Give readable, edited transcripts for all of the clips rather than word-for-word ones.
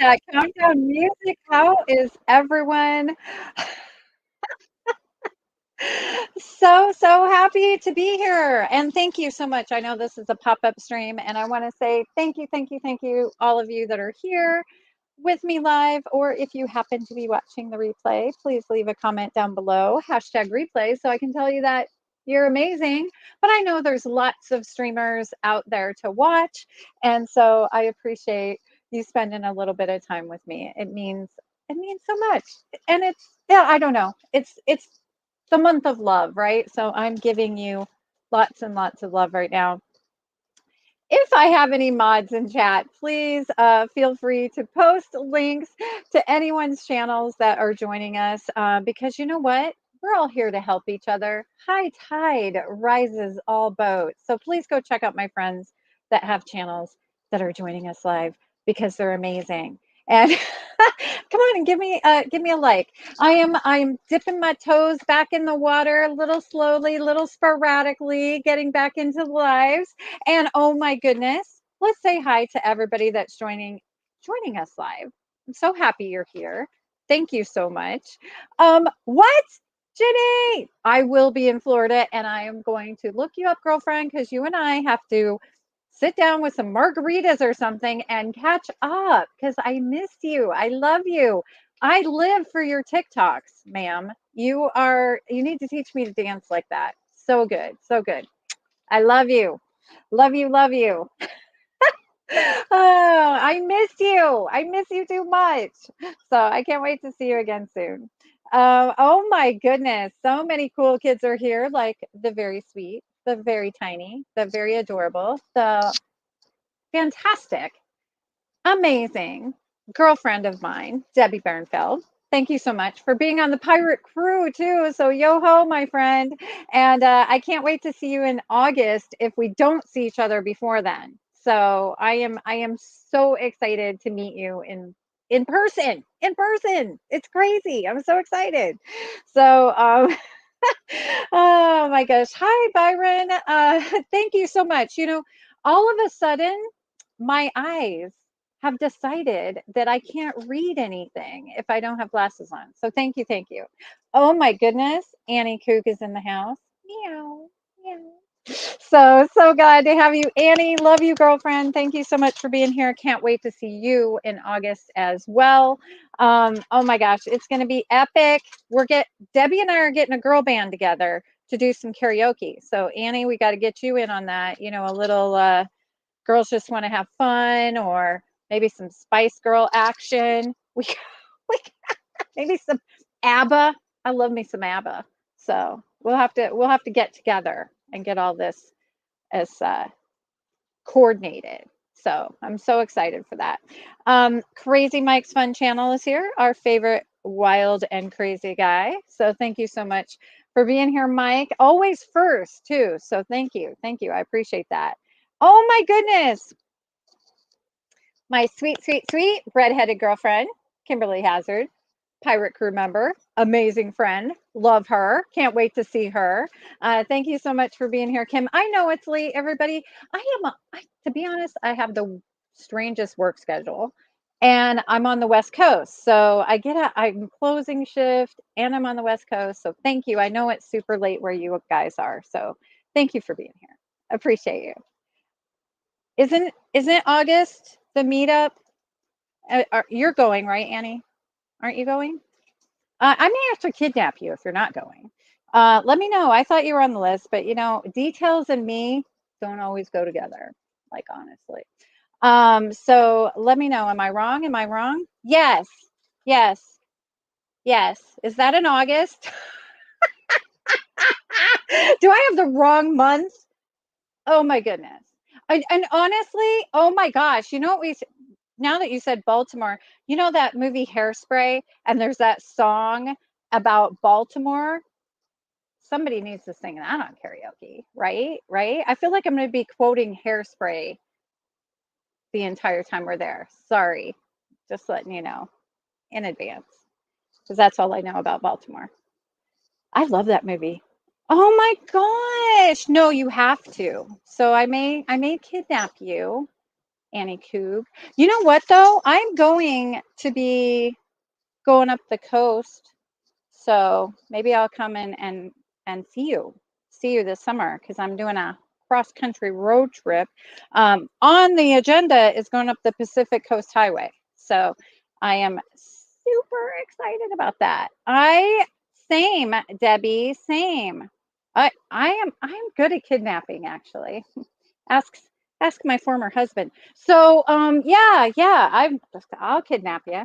that countdown music. How is everyone? So happy to be here. And thank you so much. I know this is a pop-up stream, and I want to say thank you, all of you that are here with me live, or if you happen to be watching the replay, please leave a comment down below, #replay, so I can tell you that you're amazing. But I know there's lots of streamers out there to watch, and so I appreciate you spending a little bit of time with me. It means so much. And it's, yeah, I don't know. It's the month of love, right? So I'm giving you lots and lots of love right now. If I have any mods in chat, please feel free to post links to anyone's channels that are joining us, because you know what? We're all here to help each other. High tide rises all boats. So please go check out my friends that have channels that are joining us live, because they're amazing. And come on and give me a like. I'm dipping my toes back in the water a little slowly, a little sporadically, getting back into the lives. And oh my goodness, let's say hi to everybody that's joining us live. I'm so happy you're here. Thank you so much. What? Jenny, I will be in Florida, and I am going to look you up, girlfriend, because you and I have to sit down with some margaritas or something and catch up, because I miss you. I love you. I live for your TikToks, ma'am. You need to teach me to dance like that. So good. So good. I love you. Love you. Love you. Oh, I miss you. I miss you too much. So I can't wait to see you again soon. Oh my goodness. So many cool kids are here, like the very sweet, the very tiny, the very adorable, the fantastic, amazing girlfriend of mine, Debbie Bernfeld. Thank you so much for being on the pirate crew too. So yo ho, my friend, and I can't wait to see you in August if we don't see each other before then. So I am so excited to meet you in person. In person, it's crazy. I'm so excited. So oh my gosh, hi Byron. Thank you so much. All of a sudden, my eyes have decided that I can't read anything if I don't have glasses on. So thank you, thank you. Oh my goodness, Annie Kook is in the house. Meow, meow. So glad to have you, Annie. Love you, girlfriend. Thank you so much for being here. Can't wait to see you in August as well. Oh my gosh, it's going to be epic. Debbie and I are getting a girl band together to do some karaoke. So Annie, we got to get you in on that. A little girls just want to have fun, or maybe some Spice Girl action. We maybe some ABBA. I love me some ABBA. So we'll have to get together and get all this as coordinated. So I'm so excited for that. Crazy Mike's Fun Channel is here, our favorite wild and crazy guy. So thank you so much for being here, Mike. Always first too. So thank you. Thank you. I appreciate that. Oh my goodness. My sweet, sweet, sweet redheaded girlfriend, Kimberly Hazard, pirate crew member, amazing friend. Love her. Can't wait to see her. Thank you so much for being here, Kim. I know it's late, everybody. To be honest, I have the strangest work schedule, and I'm on the West Coast. So I'm closing shift, and I'm on the West Coast. So thank you. I know it's super late where you guys are. So thank you for being here. Appreciate you. Isn't August the meetup? You're going, right, Annie? Aren't you going? I may have to kidnap you if you're not going. Let me know. I thought you were on the list, but details and me don't always go together, like honestly. So let me know. Am I wrong? Am I wrong? Yes. Yes. Yes. Is that in August? Do I have the wrong month? Oh my goodness. And honestly, oh my gosh, you know what now that you said Baltimore, that movie Hairspray, and there's that song about Baltimore. Somebody needs to sing that on karaoke, right? Right? I feel like I'm going to be quoting Hairspray the entire time we're there. Sorry. Just letting you know in advance, because that's all I know about Baltimore. I love that movie. Oh my gosh. No, you have to. So I may kidnap you Annie Coog. You know what though? I'm going to be going up the coast, so maybe I'll come in and see you this summer because I'm doing a cross country road trip. On the agenda is going up the Pacific Coast Highway, so I am super excited about that. Same, Debbie, same. I'm good at kidnapping actually. Ask ask my former husband. So yeah, I'll kidnap you.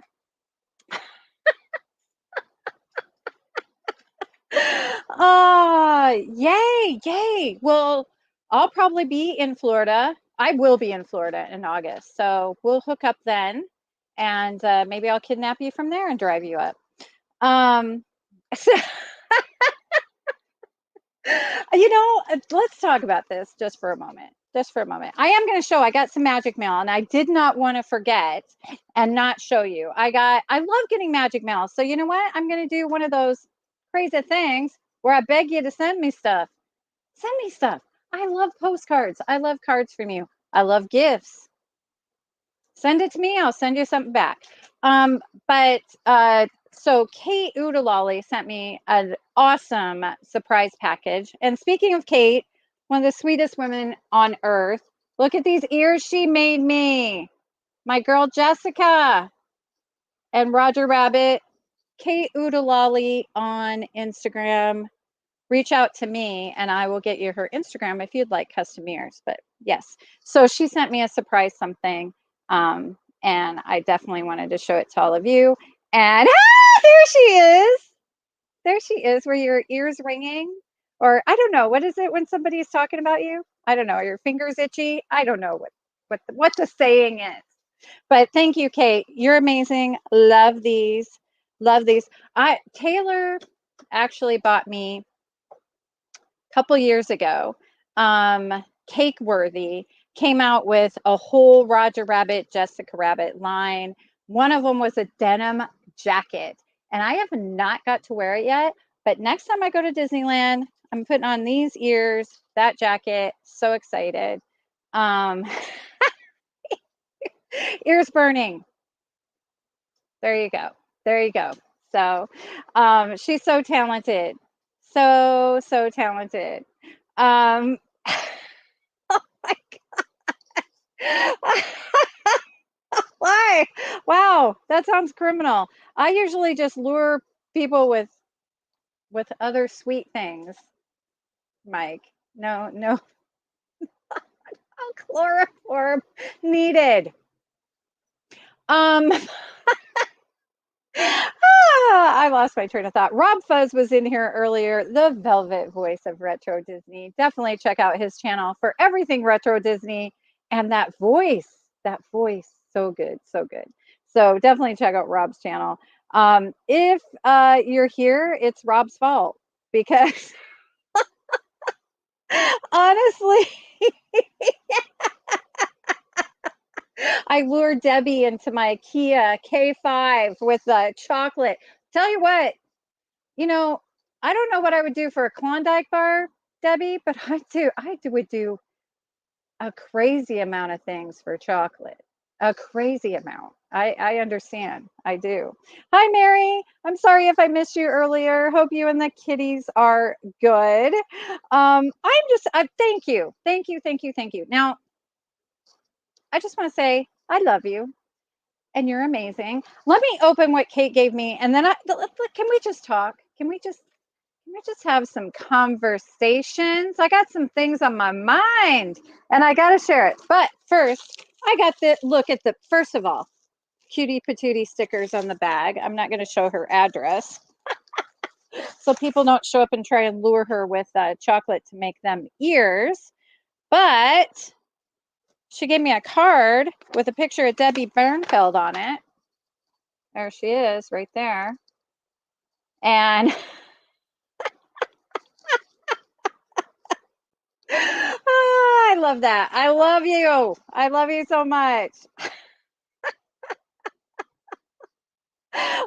Yay, yay. Well, I'll probably be in Florida. I will be in Florida in August. So we'll hook up then and maybe I'll kidnap you from there and drive you up. So, let's talk about this just for a moment. Just for a moment. I am going to show, I got some magic mail and I did not want to forget and not show you. I love getting magic mail. So you know what? I'm going to do one of those crazy things where I beg you to send me stuff. Send me stuff. I love postcards. I love cards from you. I love gifts. Send it to me. I'll send you something back. But so Kate Udalali sent me an awesome surprise package. And speaking of Kate, one of the sweetest women on earth, look at these ears she made me. My girl Jessica and Roger Rabbit, Kate Udalali on Instagram. Reach out to me and I will get you her Instagram if you'd like custom ears. But yes, so she sent me a surprise something. And I definitely wanted to show it to all of you. And there she is. There she is. Were your ears ringing? Or I don't know. What is it when somebody is talking about you? I don't know. Are your fingers itchy? I don't know what the saying is. But thank you, Kate. You're amazing. Love these. Love these. Taylor actually bought me couple years ago, Cake Worthy came out with a whole Roger Rabbit, Jessica Rabbit line. One of them was a denim jacket, and I have not got to wear it yet. But next time I go to Disneyland, I'm putting on these ears, that jacket. So excited. Ears burning. There you go. There you go. So she's so talented. So talented. Um, oh my God. Why? Wow, that sounds criminal. I usually just lure people with other sweet things, Mike. No, no, chloroform needed. Um, I lost my train of thought. Rob Fuzz was in here earlier, the velvet voice of Retro Disney. Definitely check out his channel for everything Retro Disney. And that voice, so good, so good. So definitely check out Rob's channel. If you're here, it's Rob's fault because honestly, I lured Debbie into my Kia K5 with chocolate. Tell you what, you know, I don't know what I would do for a Klondike bar, Debbie, but would do a crazy amount of things for chocolate. A crazy amount. I understand. I do. Hi, Mary. I'm sorry if I missed you earlier. Hope you and the kitties are good. Thank you. Thank you. Thank you. Thank you. Now, I just want to say I love you and you're amazing. Let me open what Kate gave me and then can we just talk? Can we just have some conversations? I got some things on my mind and I got to share it. But first, I got the look at the first of all, cutie patootie stickers on the bag. I'm not going to show her address so people don't show up and try and lure her with chocolate to make them ears. But she gave me a card with a picture of Debbie Bernfeld on it. There she is right there. And I love that. I love you. I love you so much.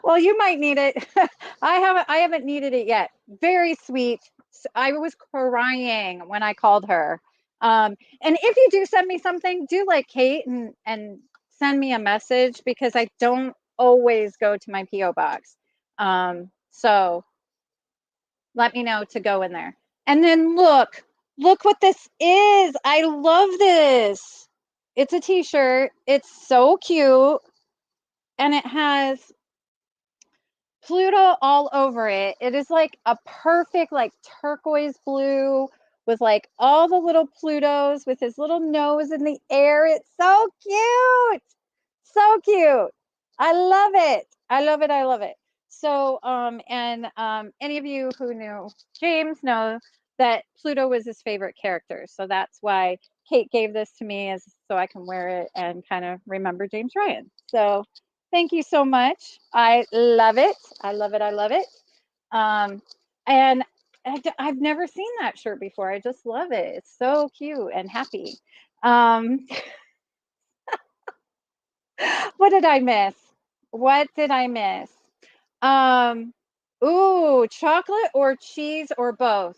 Well, you might need it. I haven't needed it yet. Very sweet. I was crying when I called her And if you do send me something, do like Kate and send me a message, because I don't always go to my PO box. So let me know to go in there. And then look what this is. I love this. It's a t-shirt. It's so cute. And it has Pluto all over it. It is like a perfect like turquoise blue with like all the little Plutos with his little nose in the air. It's so cute. So cute. I love it. I love it. I love it. So, any of you who knew James know that Pluto was his favorite character. So that's why Kate gave this to me, as so I can wear it and kind of remember James Ryan. So thank you so much. I love it. I love it. I love it. And I've never seen that shirt before. I just love it. It's so cute and happy. Um, what did I miss? What did I miss? Um, ooh, chocolate or cheese or both?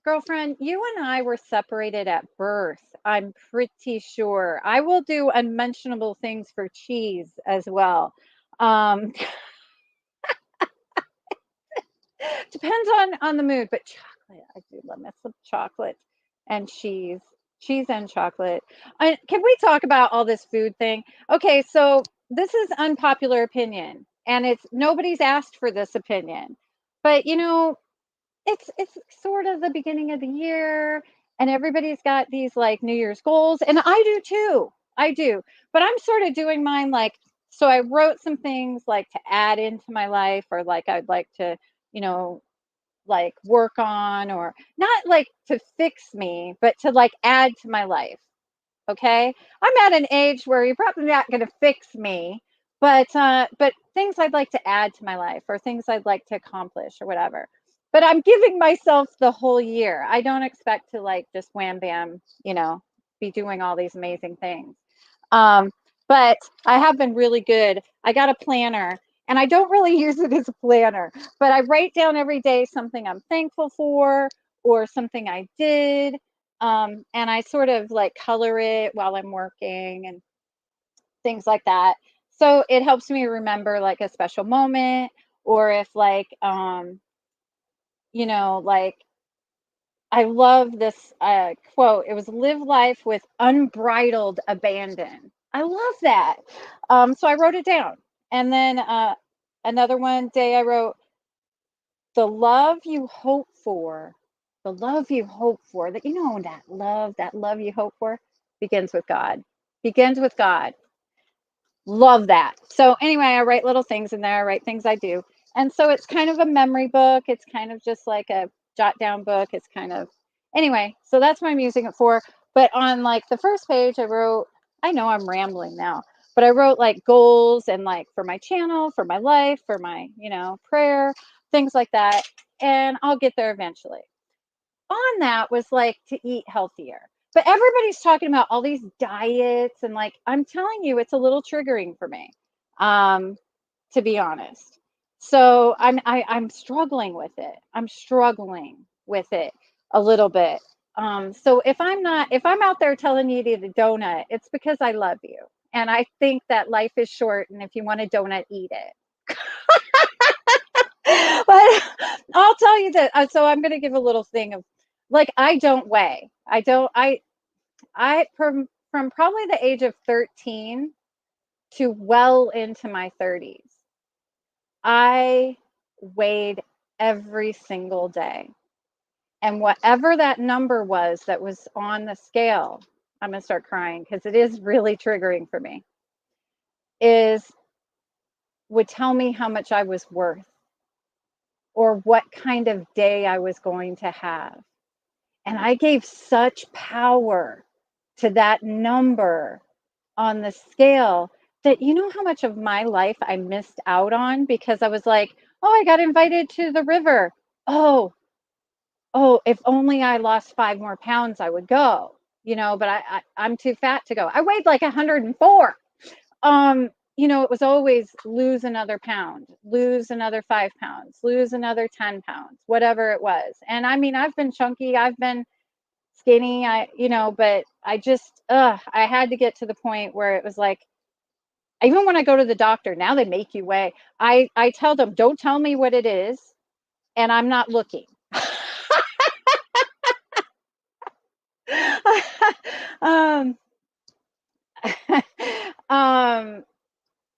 Girlfriend, you and I were separated at birth. I'm pretty sure. I will do unmentionable things for cheese as well. Um, depends on the mood, but chocolate, I do love me some chocolate and cheese and chocolate. Can we talk about all this food thing? Okay, so this is unpopular opinion, and it's nobody's asked for this opinion, but it's sort of the beginning of the year, and everybody's got these like New Year's goals, and I do too. I do, but I'm sort of doing mine like, so I wrote some things like to add into my life, or like I'd like to, you know, like work on, or not like to fix me, but to like add to my life. Okay. I'm at an age where you're probably not going to fix me, but things I'd like to add to my life, or things I'd like to accomplish, or whatever. But I'm giving myself the whole year. I don't expect to like just wham bam, be doing all these amazing things. Um, but I have been really good. I got a planner, and I don't really use it as a planner, but I write down every day something I'm thankful for, or something I did. And I sort of like color it while I'm working and things like that. So it helps me remember like a special moment, or if like, like I love this quote. It was live life with unbridled abandon. I love that. So I wrote it down. And then another one day I wrote, the love you hope for, the love you hope for, that, that love you hope for begins with God. Begins with God. Love that. So anyway, I write little things in there. I write things I do. And so it's kind of a memory book. It's kind of just like a jot down book. It's kind of, anyway, so that's what I'm using it for. But on like the first page, I wrote, I know I'm rambling now, but I wrote like goals, and like for my channel, for my life, for my, prayer, things like that. And I'll get there eventually. On that was like to eat healthier. But everybody's talking about all these diets, and like I'm telling you, it's a little triggering for me, um, to be honest. So I'm struggling with it. I'm struggling with it a little bit. So if I'm out there telling you to eat a donut, it's because I love you, and I think that life is short, and if you want a donut, eat it. But I'll tell you that. So I'm going to give a little thing of, like, I don't weigh. I don't. I from probably the age of 13 to well into my 30s, I weighed every single day, and whatever that number was that was on the scale, I'm going to start crying because it is really triggering for me. Is would tell me how much I was worth, or what kind of day I was going to have. And I gave such power to that number on the scale, that you know how much of my life I missed out on because I was like, oh, I got invited to the river. Oh, if only I lost 5 more pounds, I would go, but I'm too fat to go. I weighed like 104. It was always lose another pound, lose another 5 pounds, lose another 10 pounds, whatever it was. And I mean, I've been chunky. I've been skinny. But I just, I had to get to the point where it was like, even when I go to the doctor, now they make you weigh. I tell them, don't tell me what it is, and I'm not looking. um, um,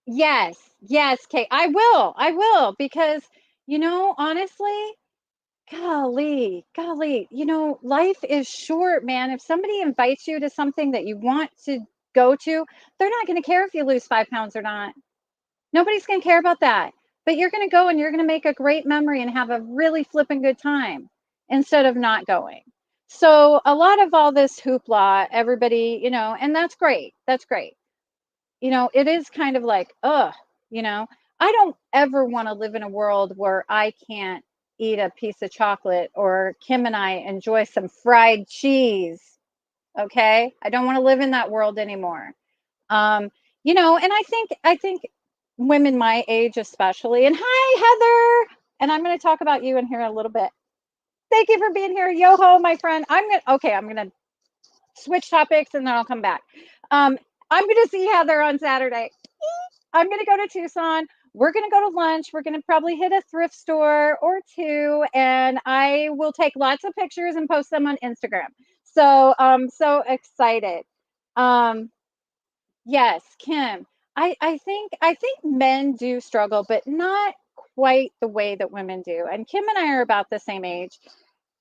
yes, yes, Kate, I will, because, honestly, golly, life is short, man. If somebody invites you to something that you want to go to, they're not going to care if you lose 5 pounds or not. Nobody's going to care about that. But you're going to go and you're going to make a great memory and have a really flipping good time instead of not going. So a lot of all this hoopla, everybody, and that's great. That's great. It is kind of like, you know, I don't ever want to live in a world where I can't eat a piece of chocolate, or Kim and I enjoy some fried cheese. Okay. I don't want to live in that world anymore. Um, and I think women my age especially, and hi Heather, and I'm going to talk about you in here a little bit. Thank you for being here. Yo ho, my friend. I'm going to switch topics and then I'll come back. I'm going to see Heather on Saturday. I'm going to go to Tucson. We're going to go to lunch. We're going to probably hit a thrift store or two, and I will take lots of pictures and post them on Instagram. So I'm so excited. Um, yes, Kim. I think men do struggle, but not quite the way that women do. And Kim and I are about the same age.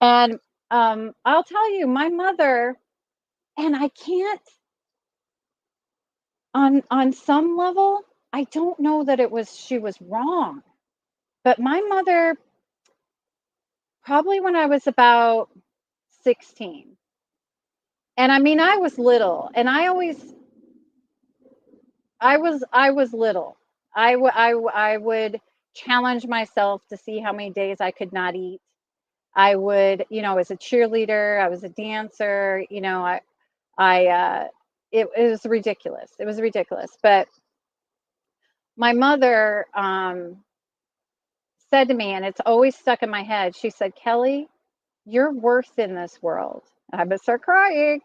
And I'll tell you, my mother, and I can't, on some level, I don't know that she was wrong. But my mother, probably when I was about 16, and I mean, I was little, and I was little. I would challenge myself to see how many days I could not eat. I would, I was a cheerleader, I was a dancer, I it was ridiculous. It was ridiculous. But my mother said to me, and it's always stuck in my head. She said, "Kelly, your worth in this world." I would start crying.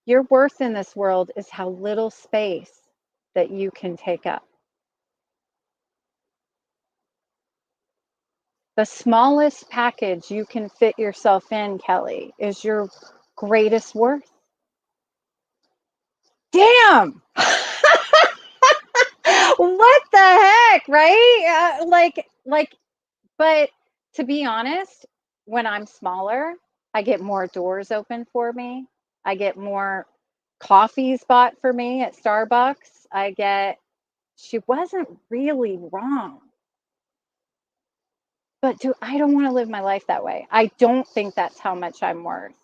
Your worth in this world is how little space that you can take up. The smallest package you can fit yourself in, Kelly, is your greatest worth. Damn! What the heck, right? But to be honest, when I'm smaller, I get more doors open for me. I get more coffees bought for me at Starbucks. She wasn't really wrong. But I don't want to live my life that way. I don't think that's how much I'm worth.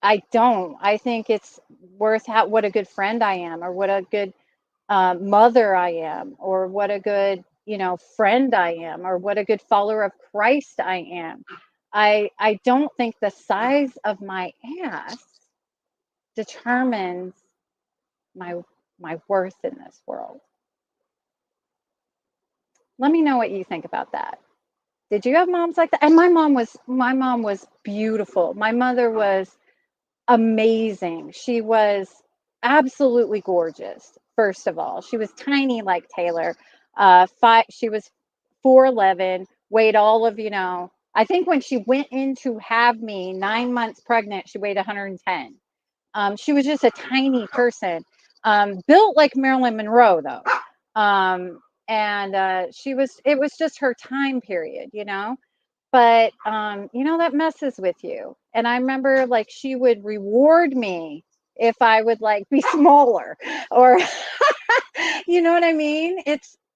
I don't. I think it's worth what a good friend I am, or what a good mother I am, or what a good, friend I am, or what a good follower of Christ I am. I don't think the size of my ass determines my worth in this world. Let me know what you think about that. Did you have moms like that? And my mom was beautiful. My mother was amazing. She was absolutely gorgeous. First of all, she was tiny like Taylor. She was 4'11", weighed all of, I think when she went in to have me 9 months pregnant, she weighed 110. She was just a tiny person, built like Marilyn Monroe though. And it was just her time period, but that messes with you. And I remember, like, she would reward me if I would, like, be smaller, or you know what I mean?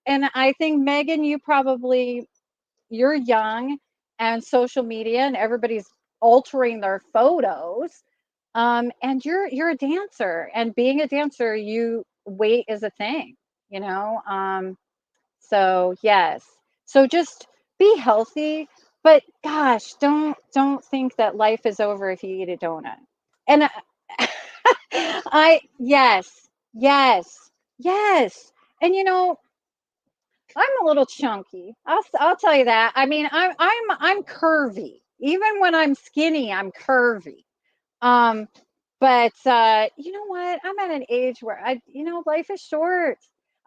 And I think, Megan, you're young, and social media, and everybody's altering their photos. And you're a dancer, and being a dancer, weight is a thing, you know. So yes. So just be healthy, but gosh, don't think that life is over if you eat a donut. And yes, yes, yes. And I'm a little chunky. I'll tell you that. I mean, I'm curvy. Even when I'm skinny, I'm curvy. Um, but you know what? I'm at an age where life is short.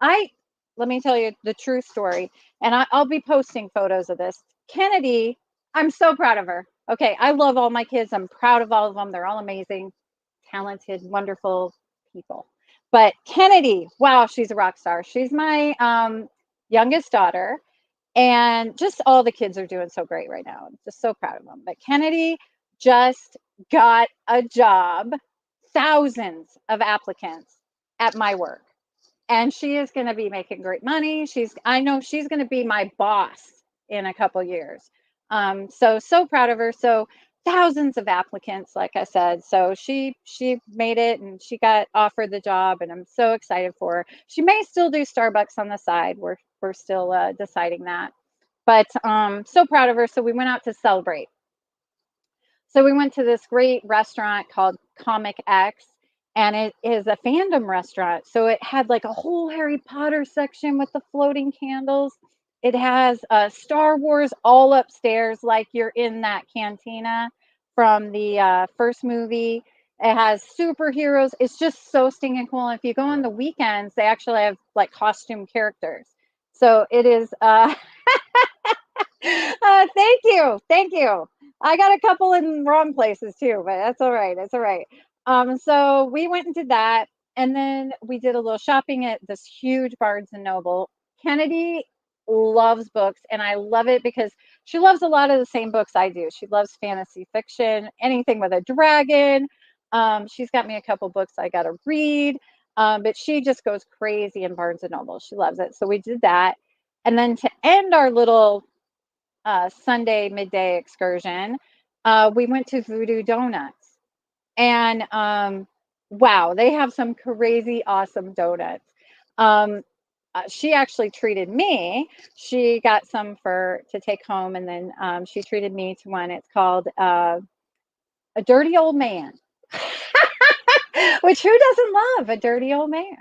I Let me tell you the true story, and I'll be posting photos of this. Kennedy, I'm so proud of her. Okay, I love all my kids. I'm proud of all of them. They're all amazing, talented, wonderful people. But Kennedy, wow, she's a rock star. She's my youngest daughter, and just all the kids are doing so great right now. I'm just so proud of them. But Kennedy just got a job, thousands of applicants at my work. And she is going to be making great money. I know she's going to be my boss in a couple years. So proud of her. So thousands of applicants, like I said. So she made it and she got offered the job, and I'm so excited for her. She may still do Starbucks on the side. We're still deciding that, but so proud of her. So we went out to celebrate. So we went to this great restaurant called Comic X, and it is a fandom restaurant. So it had like a whole Harry Potter section with the floating candles. It has Star Wars all upstairs, like you're in that cantina from the first movie. It has superheroes. It's just so stinking cool. And if you go on the weekends, they actually have like costume characters. So it is. Thank you. Thank you. I got a couple in wrong places too, but that's all right. That's all right. So we went and did that. And then we did a little shopping at this huge Barnes and Noble. Kennedy loves books, and I love it because she loves a lot of the same books I do. She loves fantasy fiction, anything with a dragon. She's got me a couple books I got to read. But she just goes crazy in Barnes and Noble. She loves it. So we did that. And then to end our little Sunday midday excursion, we went to Voodoo Donuts. And wow, they have some crazy awesome donuts. Um, she actually treated me. She got some for to take home, and then she treated me to one. It's called a dirty old man, which who doesn't love a dirty old man?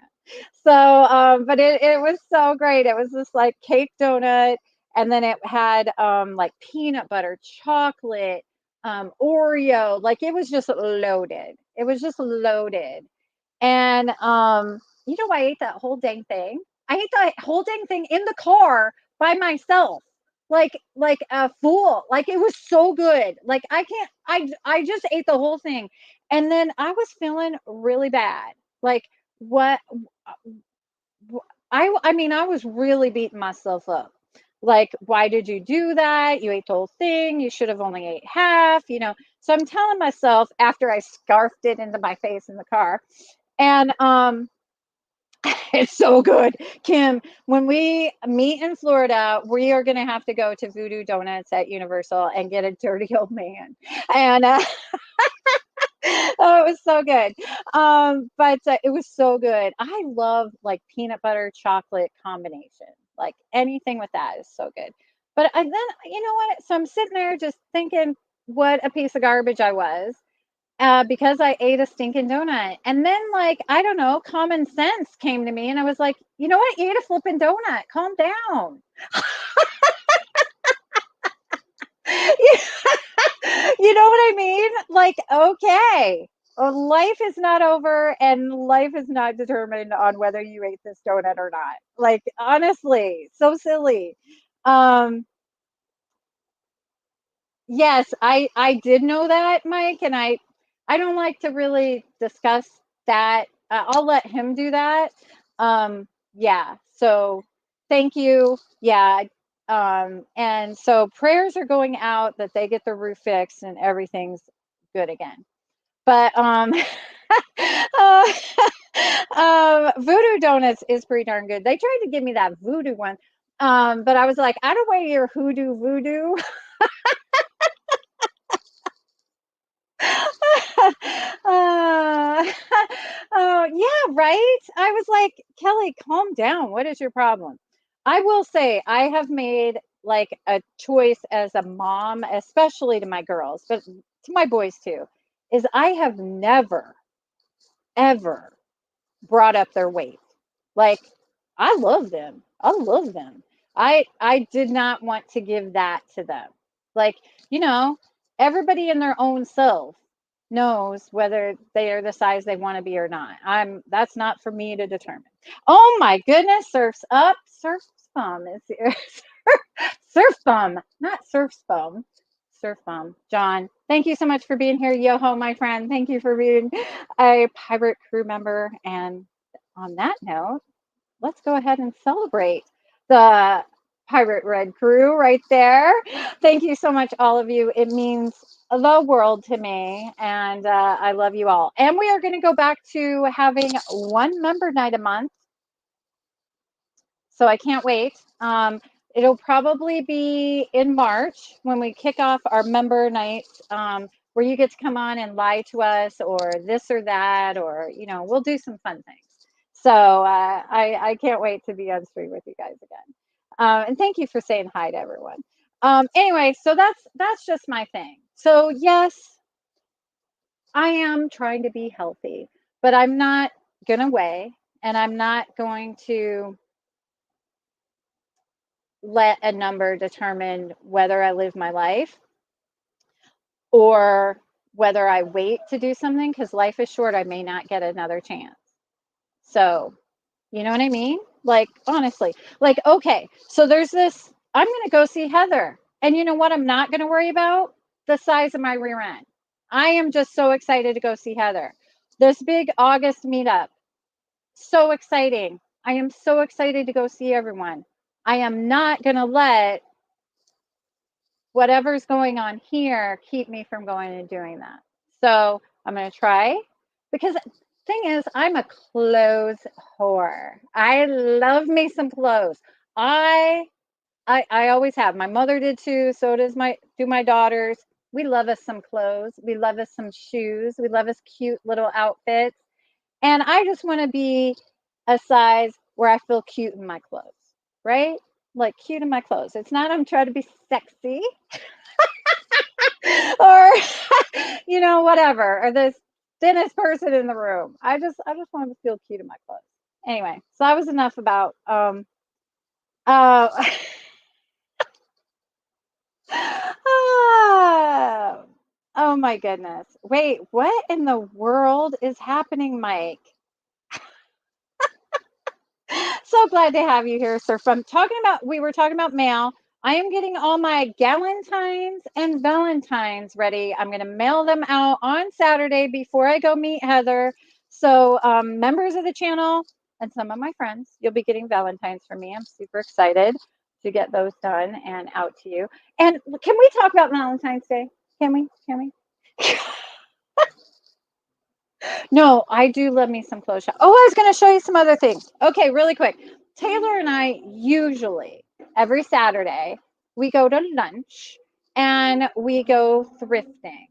So, but it was so great. It was this like cake donut, and then it had like peanut butter, chocolate, Oreo. Like it was just loaded. It was just loaded. And I ate that whole dang thing. I ate that whole dang thing in the car by myself. Like a fool. Like it was so good. Like I can't I just ate the whole thing. And then I was feeling really bad. Like what I mean, I was really beating myself up. Like, why did you do that? You ate the whole thing. You should have only ate half. So I'm telling myself after I scarfed it into my face in the car. And it's so good. Kim, when we meet in Florida, we are going to have to go to Voodoo Donuts at Universal and get a dirty old man. And oh, it was so good. But it was so good. I love like peanut butter chocolate combination. Like anything with that is so good. But then you know what? So I'm sitting there just thinking what a piece of garbage I was because I ate a stinking donut. And then, like, I don't know, common sense came to me, and I was like, you know what? You ate a flipping donut. Calm down. You know what I mean? Like, okay. Life is not over, and life is not determined on whether you ate this donut or not. Like, honestly, so silly. Um, Yes, I did know that, Mike, and I don't like to really discuss that. I'll let him do that. Yeah. So thank you. Yeah. And so prayers are going out that they get the roof fixed and everything's good again. But uh, Voodoo Donuts is pretty darn good. They tried to give me that voodoo one. But I was like, I don't want your hoodoo voodoo. uh, oh, yeah, right? I was like, Kelly, calm down. What is your problem? I will say, I have made like a choice as a mom, especially to my girls, but to my boys too, is I have never, ever brought up their weight. Like, I love them. I love them. I did not want to give that to them. Like, you know, everybody in their own self knows whether they are the size they want to be or not. That's not for me to determine. Oh my goodness, surf's up. Surf's bum is here. Surf bum, not surf's bum. Surf bum. John, thank you so much for being here. Yoho, my friend. Thank you for being a pirate crew member. And on that note, let's go ahead and celebrate the Pirate Red crew right there. Thank you so much, all of you. It means the world to me, and I love you all. And we are going to go back to having one member night a month. So I can't wait. It'll probably be in March when we kick off our member nights, where you get to come on and lie to us or this or that, or, we'll do some fun things. So I can't wait to be on stream with you guys again. And thank you for saying hi to everyone. Anyway, so that's just my thing. So yes, I am trying to be healthy, but I'm not going to weigh, and I'm not going to let a number determine whether I live my life or whether I wait to do something, because life is short. I may not get another chance. So, you know what I mean? Like, honestly, like, okay, so there's this, I'm going to go see Heather. And you know what? I'm not going to worry about the size of my rear end. I am just so excited to go see Heather. This big August meetup, so exciting. I am so excited to go see everyone. I am not going to let whatever's going on here keep me from going and doing that. So I'm going to try, because thing is, I'm a clothes whore. I love me some clothes. I always have. My mother did too. So do my daughters. We love us some clothes. We love us some shoes. We love us cute little outfits. And I just want to be a size where I feel cute in my clothes, right? Like cute in my clothes. It's not I'm trying to be sexy or whatever, or this thinnest person in the room. I just want to feel cute in my clothes. Anyway, so that was enough about uh oh my goodness. Wait, what in the world is happening, Mike? So glad to have you here, sir. We were talking about mail. I am getting all my Galentines and Valentines ready. I'm going to mail them out on Saturday before I go meet Heather. So, members of the channel and some of my friends, you'll be getting Valentines from me. I'm super excited to get those done and out to you. And can we talk about Valentine's Day? Can we? Can we? No, I do love me some clothes shop. Oh, I was going to show you some other things. Okay, really quick. Taylor and I usually every Saturday we go to lunch and we go thrifting.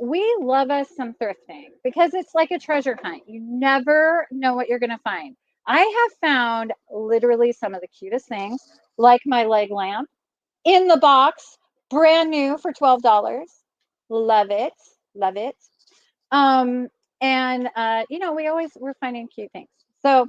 We love us some thrifting because it's like a treasure hunt. You never know what you're going to find. I have found literally some of the cutest things, like my leg lamp in the box, brand new for $12. Love it. Love it. Um, and we're finding cute things. So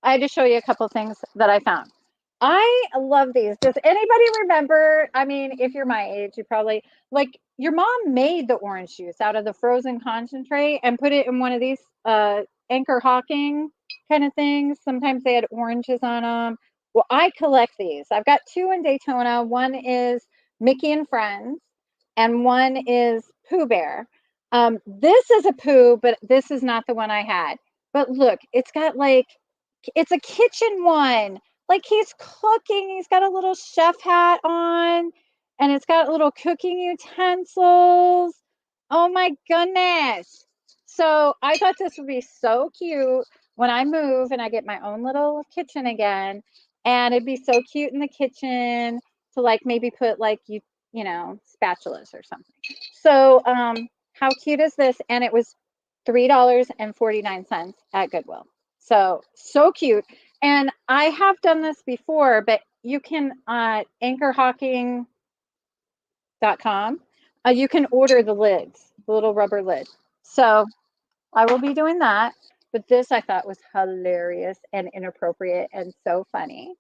I had to show you a couple things that I found. I love these. Does anybody remember? I mean, if you're my age, you probably like your mom made the orange juice out of the frozen concentrate and put it in one of these Anchor Hawking kind of things. Sometimes they had oranges on them. Well, I collect these. I've got two in Daytona. One is Mickey and Friends, and one is Pooh Bear. This is a Pooh, but this is not the one I had. But look, it's a kitchen one. Like he's cooking. He's got a little chef hat on, and it's got little cooking utensils. Oh my goodness. So I thought this would be so cute when I move and I get my own little kitchen again. And it'd be so cute in the kitchen to like maybe put like spatulas or something. So how cute is this? And it was $3.49 at Goodwill. So cute. And I have done this before, but you can anchorhawking.com. You can order the lids, the little rubber lid. So I will be doing that. But this I thought was hilarious and inappropriate and so funny.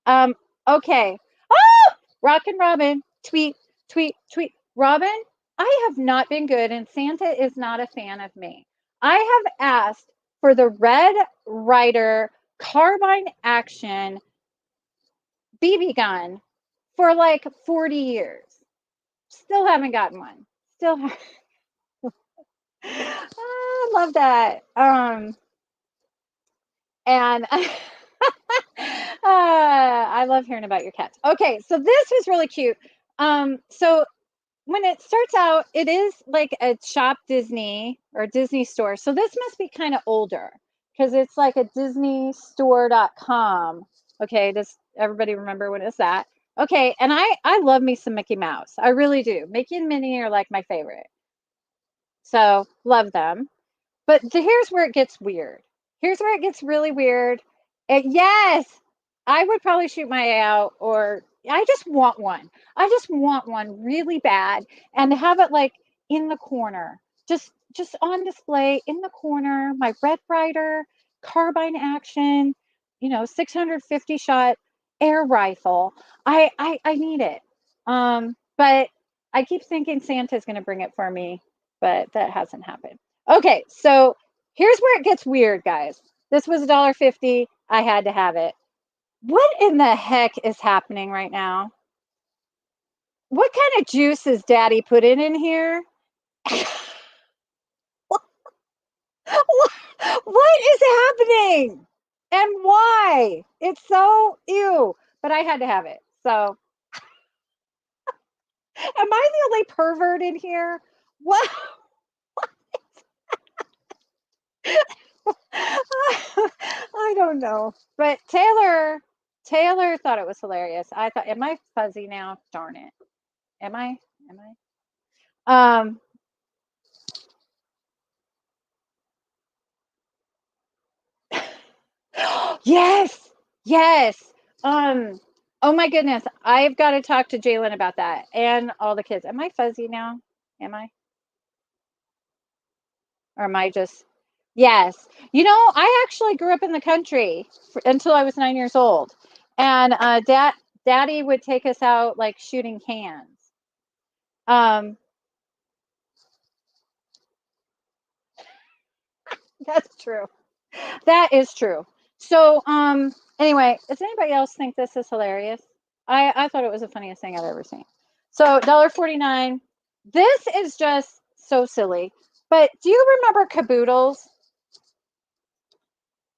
Okay. Oh, Rockin' Robin, tweet. Tweet, tweet. Robin, I have not been good, and Santa is not a fan of me. I have asked for the Red Ryder carbine action BB gun for like 40 years. Still haven't gotten one. Still ha- I love that. And I love hearing about your cats. Okay, so this was really cute. So when it starts out, it is like a Shop Disney or Disney store. So this must be kind of older because it's like a DisneyStore.com. Okay, does everybody remember what is that? Okay, and I love me some Mickey Mouse. I really do. Mickey and Minnie are like my favorite. So love them. But here's where it gets weird. Here's where it gets really weird. Yes, I would probably shoot my eye out, or I just want one. I just want one really bad and to have it like in the corner, just on display in the corner. My Red Ryder carbine action, 650 shot air rifle. I need it. But I keep thinking Santa's going to bring it for me, but that hasn't happened. Okay, so here's where it gets weird, guys. This was $1.50. I had to have it. What in the heck is happening right now? What kind of juice is Daddy put in here? What is happening? And why? It's so ew. But I had to have it. So, am I the only pervert in here? What? I don't know. But Taylor thought it was hilarious. I thought, am I fuzzy now? Darn it. Am I? Am I? Yes. Yes. Um, oh my goodness. I've got to talk to Jalen about that and all the kids. Am I fuzzy now? Am I? Or am I just Yes. I actually grew up in the country until I was 9 years old. And daddy would take us out like shooting cans. Um, that's true. That is true. So, anyway, does anybody else think this is hilarious? I thought it was the funniest thing I've ever seen. So, $1.49. This is just so silly. But do you remember caboodles?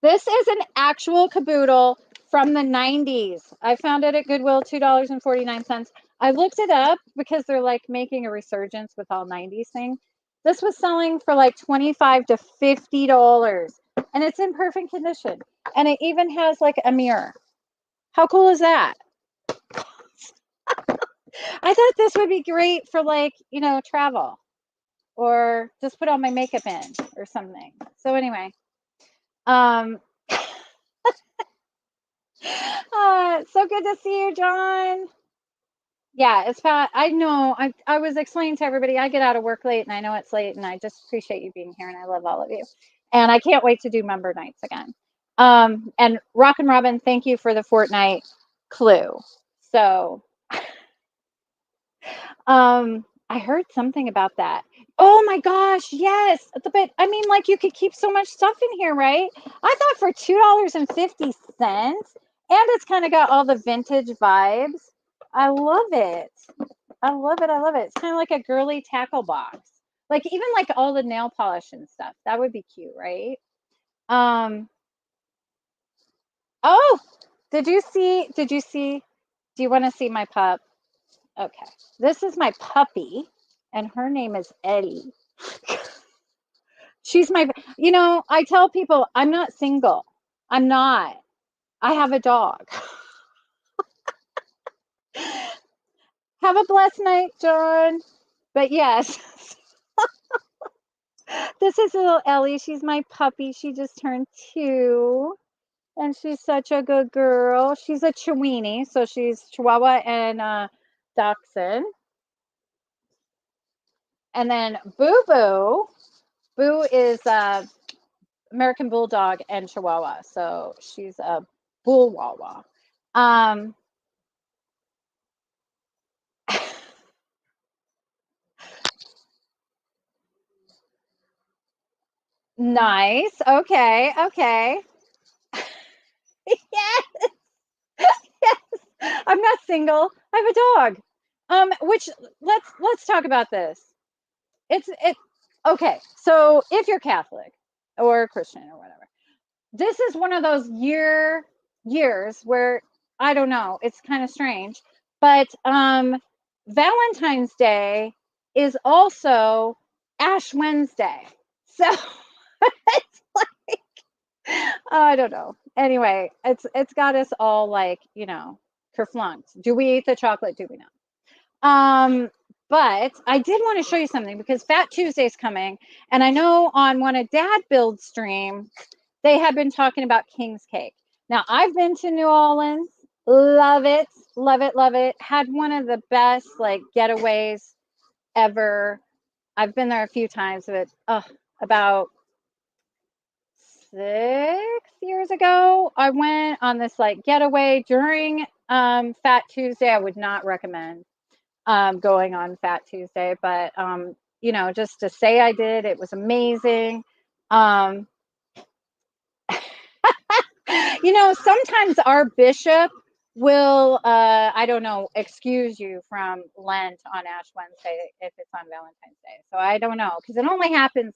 This is an actual caboodle from the 90s. I found it at Goodwill, $2.49. I looked it up because they're like making a resurgence with all 90s things. This was selling for like $25 to $50 and it's in perfect condition. And it even has like a mirror. How cool is that? I thought this would be great for like, travel or just put all my makeup in or something. So anyway, um so good to see you, John. Yeah, it's fat. I know. I was explaining to everybody I get out of work late and I know it's late and I just appreciate you being here and I love all of you. And I can't wait to do member nights again. And Rock and Robin, thank you for the Fortnite clue. So, I heard something about that. Oh my gosh, yes. But I mean, like you could keep so much stuff in here, right? I thought for $2.50, and it's kind of got all the vintage vibes. I love it. I love it. I love it. It's kind of like a girly tackle box. Like even like all the nail polish and stuff. That would be cute, right? Um, oh, did you see do you want to see my pup? Okay. This is my puppy and her name is Eddie. She's my I tell people I'm not single. I'm not. I have a dog. Have a blessed night, John. But yes, this is little Ellie. She's my puppy. She just turned 2. And she's such a good girl. She's a Chiweenie, so she's Chihuahua and Dachshund. And then Boo Boo. Boo is American Bulldog and Chihuahua, so she's a Bullwawa. Um, Nice. Okay. Okay. Yes. Yes. I'm not single. I have a dog. Which let's talk about this. It okay. So if you're Catholic or Christian or whatever, this is one of those years where I don't know, it's kind of strange, but Valentine's Day is also Ash Wednesday. So it's like I don't know. Anyway, it's got us all like, kerflunked. Do we eat the chocolate? Do we not? Um, but I did want to show you something because Fat Tuesday's coming, and I know on one of Dad Build stream they had been talking about King's Cake. Now I've been to New Orleans, love it, love it, love it. Had one of the best like getaways ever. I've been there a few times, but about 6 years ago, I went on this like getaway during Fat Tuesday. I would not recommend going on Fat Tuesday, but just to say I did, it was amazing. Um, sometimes our bishop will, I don't know, excuse you from Lent on Ash Wednesday if it's on Valentine's Day. So I don't know because it only happens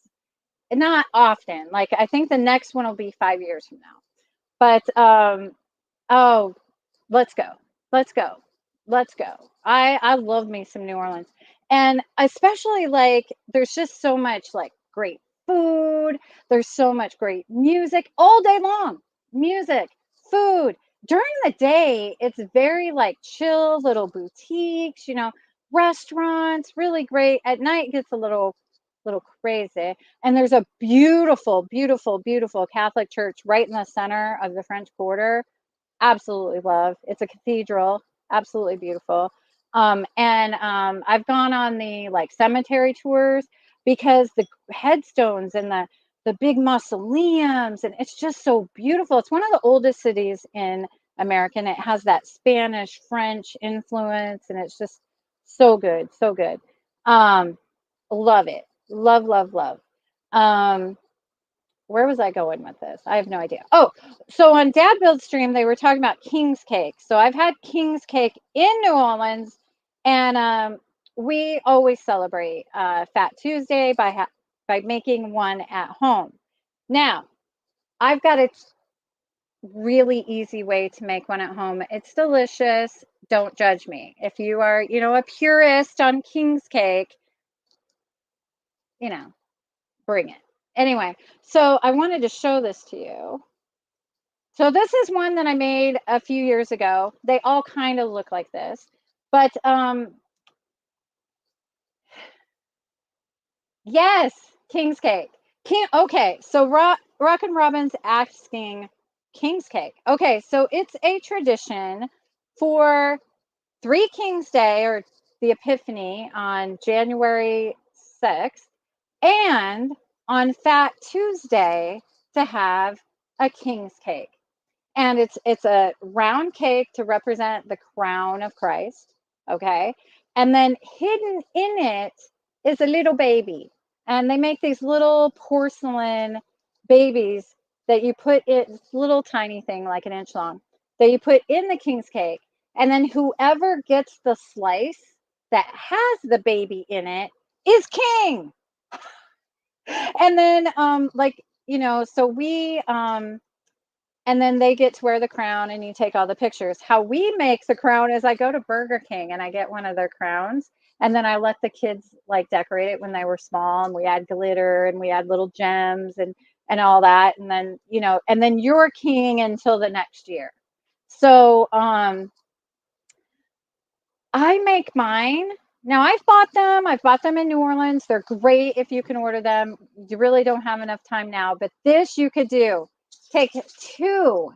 not often. Like I think the next one will be 5 years from now. But oh, let's go. Let's go. Let's go. I love me some New Orleans. And especially like there's just so much like great food. There's so much great music all day long. Music, food. During the day, it's very like chill little boutiques, restaurants, really great. At night it gets a little crazy. And there's a beautiful, beautiful, beautiful Catholic church right in the center of the French Quarter. Absolutely love. It's a cathedral, absolutely beautiful. And I've gone on the like cemetery tours because the headstones and the big mausoleums and it's just so beautiful. It's one of the oldest cities in America and it has that Spanish French influence and it's just so good, so good. Um, Love it. Love, love, love. Um, where was I going with this? I have no idea. Oh, so on Dad Build stream, they were talking about King's Cake. So I've had King's Cake in New Orleans, and we always celebrate Fat Tuesday by making one at home. Now, I've got a really easy way to make one at home. It's delicious. Don't judge me. If you are, a purist on King's Cake, you know, bring it. Anyway, so I wanted to show this to you. So this is one that I made a few years ago. They all kind of look like this. But yes, King's Cake. Okay, so Rockin' Robin's asking King's Cake. Okay, so it's a tradition for Three Kings Day or the Epiphany on January 6th and on Fat Tuesday to have a King's Cake. And it's a round cake to represent the crown of Christ, okay? And then hidden in it is a little baby. And they make these little porcelain babies that you put in this little tiny thing like an inch long that you put in the king's cake. And then whoever gets the slice that has the baby in it is king. And then so we and then they get to wear the crown and you take all the pictures. How we make the crown is I go to Burger King and I get one of their crowns and then I let the kids like decorate it when they were small and we add glitter and we add little gems and all that and then and then you're king until the next year. So I make mine. Now I've bought them in New Orleans. They're great if you can order them. You really don't have enough time now, but this you could do. Take 2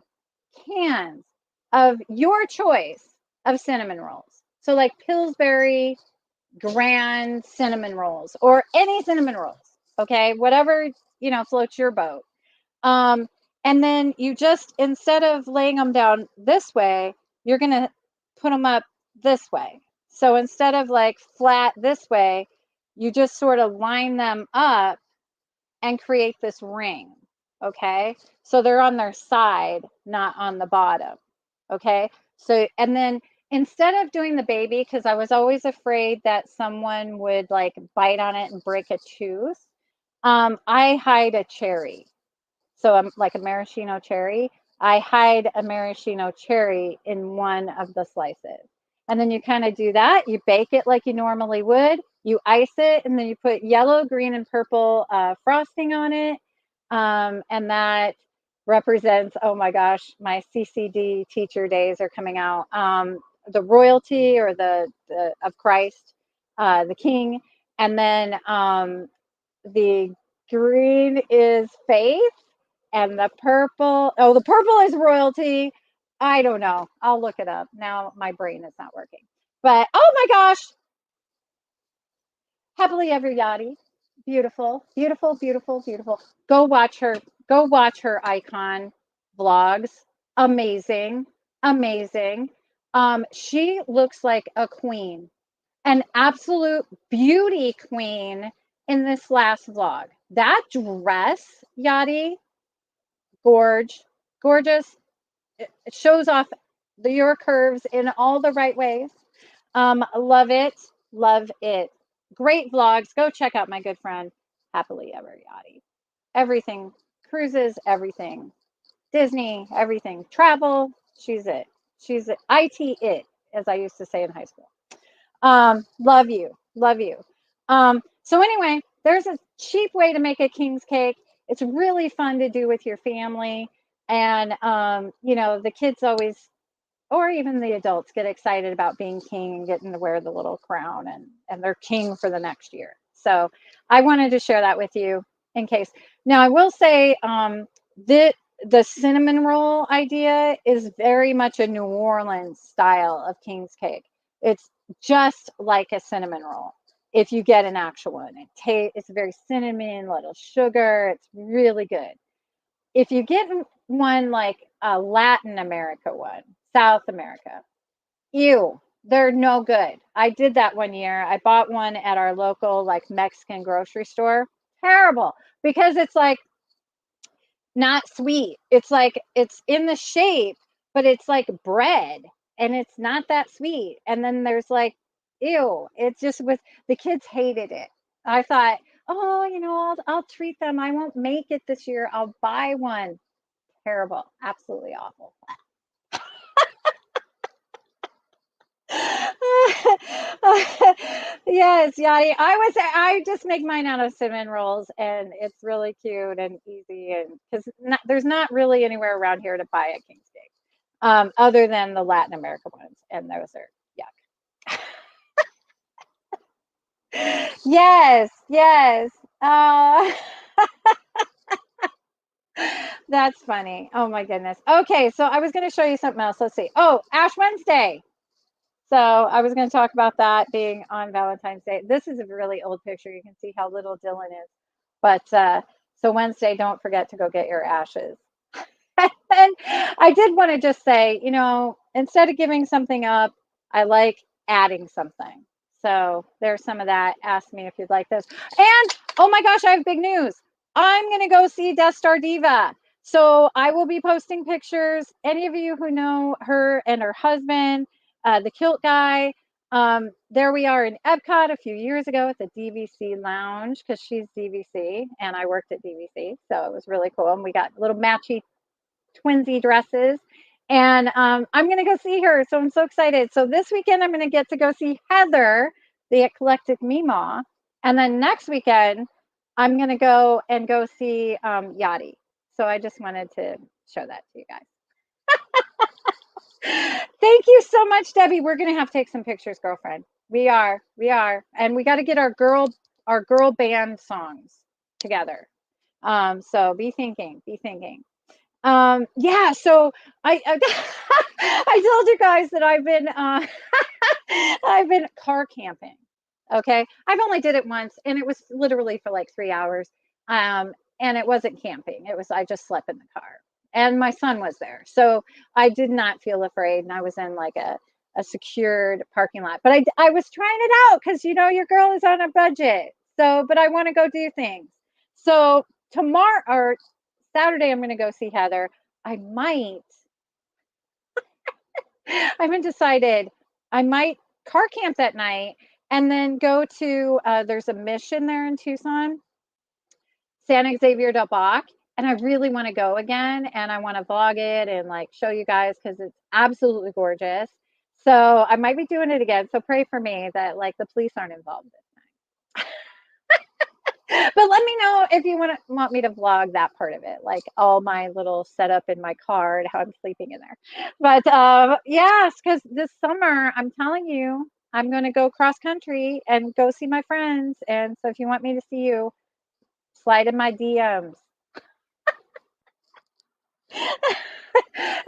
cans of your choice of cinnamon rolls. So like Pillsbury grand cinnamon rolls or any cinnamon rolls. Okay. Whatever, floats your boat. Um, and then you just, instead of laying them down this way, you're going to put them up this way. So instead of like flat this way, you just sort of line them up and create this ring. Okay. So they're on their side, not on the bottom. Okay. So, and then instead of doing the baby, because I was always afraid that someone would like bite on it and break a tooth, I hide a cherry. So I'm like a maraschino cherry. I hide a maraschino cherry in one of the slices. And then you kind of do that. You bake it like you normally would. You ice it, and then you put yellow, green, and purple frosting on it. And that represents, oh my gosh, my CCD teacher days are coming out. The royalty or the of Christ, the King, and then the green is faith, and the purple is royalty. I don't know. I'll look it up. Now my brain is not working. But oh my gosh, happily ever yachty. Beautiful, beautiful, beautiful, beautiful. Go watch her. Go watch her icon vlogs. Amazing, amazing. She looks like a queen, an absolute beauty queen in this last vlog. That dress, Yachty, gorgeous. It shows off your curves in all the right ways. Love it. Love it. Great vlogs. Go check out my good friend, Happily Ever Yachty. Everything, cruises, everything. Disney, everything. Travel, she's it. She's it. IT it, as I used to say in high school. Love you. Love you. So anyway, there's a cheap way to make a king's cake. It's really fun to do with your family. And, the kids always, or even the adults, get excited about being king and getting to wear the little crown, and they're king for the next year. So I wanted to share that with you in case. Now, I will say that the cinnamon roll idea is very much a New Orleans style of king's cake. It's just like a cinnamon roll if you get an actual one. It's very cinnamon, little sugar. It's really good. If you get one like a Latin America one, South America, ew, they're no good. I did that one year. I bought one at our local like Mexican grocery store. Terrible, because it's like not sweet. It's like it's in the shape, but it's like bread, and it's not that sweet. And then there's like, ew, it's just with the kids hated it. I thought, oh, I'll treat them. I won't make it this year. I'll buy one. Terrible, absolutely awful. Yes, Yadi. I just make mine out of cinnamon rolls, and it's really cute and easy, and because there's not really anywhere around here to buy a king's cake, other than the Latin American ones, and those are yuck. Yes, yes. Uh, that's funny. Oh my goodness. Okay, so I was going to show you something else. Let's see. Oh, Ash Wednesday. So I was going to talk about that being on Valentine's Day. This is a really old picture. You can see how little Dylan is. But so Wednesday, don't forget to go get your ashes. And I did want to just say, instead of giving something up, I like adding something. So there's some of that. Ask me if you'd like this. And oh my gosh, I have big news. I'm going to go see Death Star Diva. So I will be posting pictures. Any of you who know her and her husband, the kilt guy, there we are in Epcot a few years ago at the DVC Lounge, because she's DVC and I worked at DVC. So it was really cool. And we got little matchy twinsy dresses. And I'm going to go see her. So I'm so excited. So this weekend, I'm going to get to go see Heather, the Eclectic Meemaw. And then next weekend, I'm going to go see Yachty. So I just wanted to show that to you guys. Thank you so much, Debbie. We're going to have to take some pictures, girlfriend. We are. And we got to get our girl band songs together. So be thinking. Yeah, so I I told you guys that I've been I've been car camping. Okay. I've only did it once, and it was literally for like 3 hours. And it wasn't camping. I just slept in the car. And my son was there. So I did not feel afraid, and I was in like a secured parking lot. But I was trying it out because your girl is on a budget. So, but I want to go do things. So tomorrow or Saturday, I'm going to go see Heather. I might, I haven't decided. I might car camp that night and then go to, there's a mission there in Tucson, San Xavier del Bac, and I really want to go again, and I want to vlog it and like show you guys because it's absolutely gorgeous. So I might be doing it again. So pray for me that like the police aren't involved this time. But let me know if you want me to vlog that part of it, like all my little setup in my car and how I'm sleeping in there. But yes, because this summer I'm telling you, I'm going to go cross country and go see my friends. And so if you want me to see you, slide in my DMs.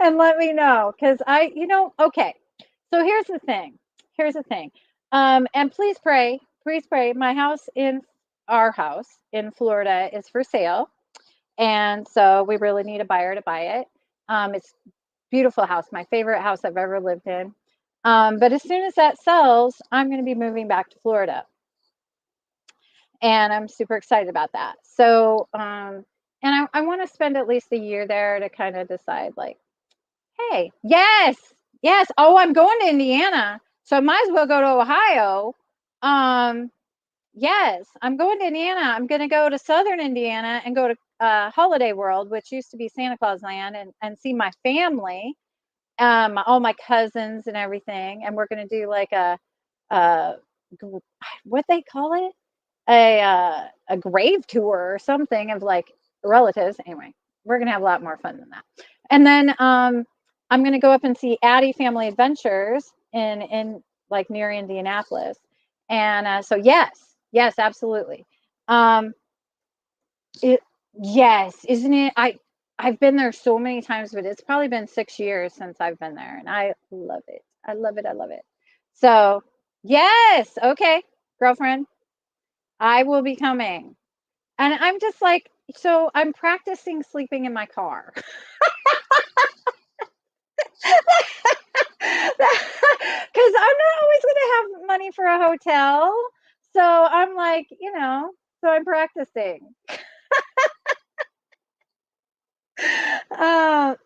And let me know because okay. So here's the thing. Here's the thing. And please pray. Our house in Florida is for sale. And so we really need a buyer to buy it. It's a beautiful house, my favorite house I've ever lived in. But as soon as that sells, I'm going to be moving back to Florida. And I'm super excited about that. So, and I want to spend at least a year there to kind of decide, like, hey, yes, yes. Oh, I'm going to Indiana, so I might as well go to Ohio. Yes, I'm going to Indiana. I'm going to go to Southern Indiana and go to Holiday World, which used to be Santa Claus Land, and see my family, all my cousins and everything. And we're going to do like a what they call it, a grave tour or something of like relatives. Anyway, we're gonna have a lot more fun than that. And then I'm gonna go up and see Addie Family Adventures in like near Indianapolis. And so yes, absolutely. Um, it yes, isn't it? I've been there so many times, but it's probably been 6 years since I've been there, and I love it. I love it. I love it. So yes, okay, girlfriend. I will be coming. And I'm just like, so I'm practicing sleeping in my car. Because I'm not always going to have money for a hotel. So I'm like, so I'm practicing.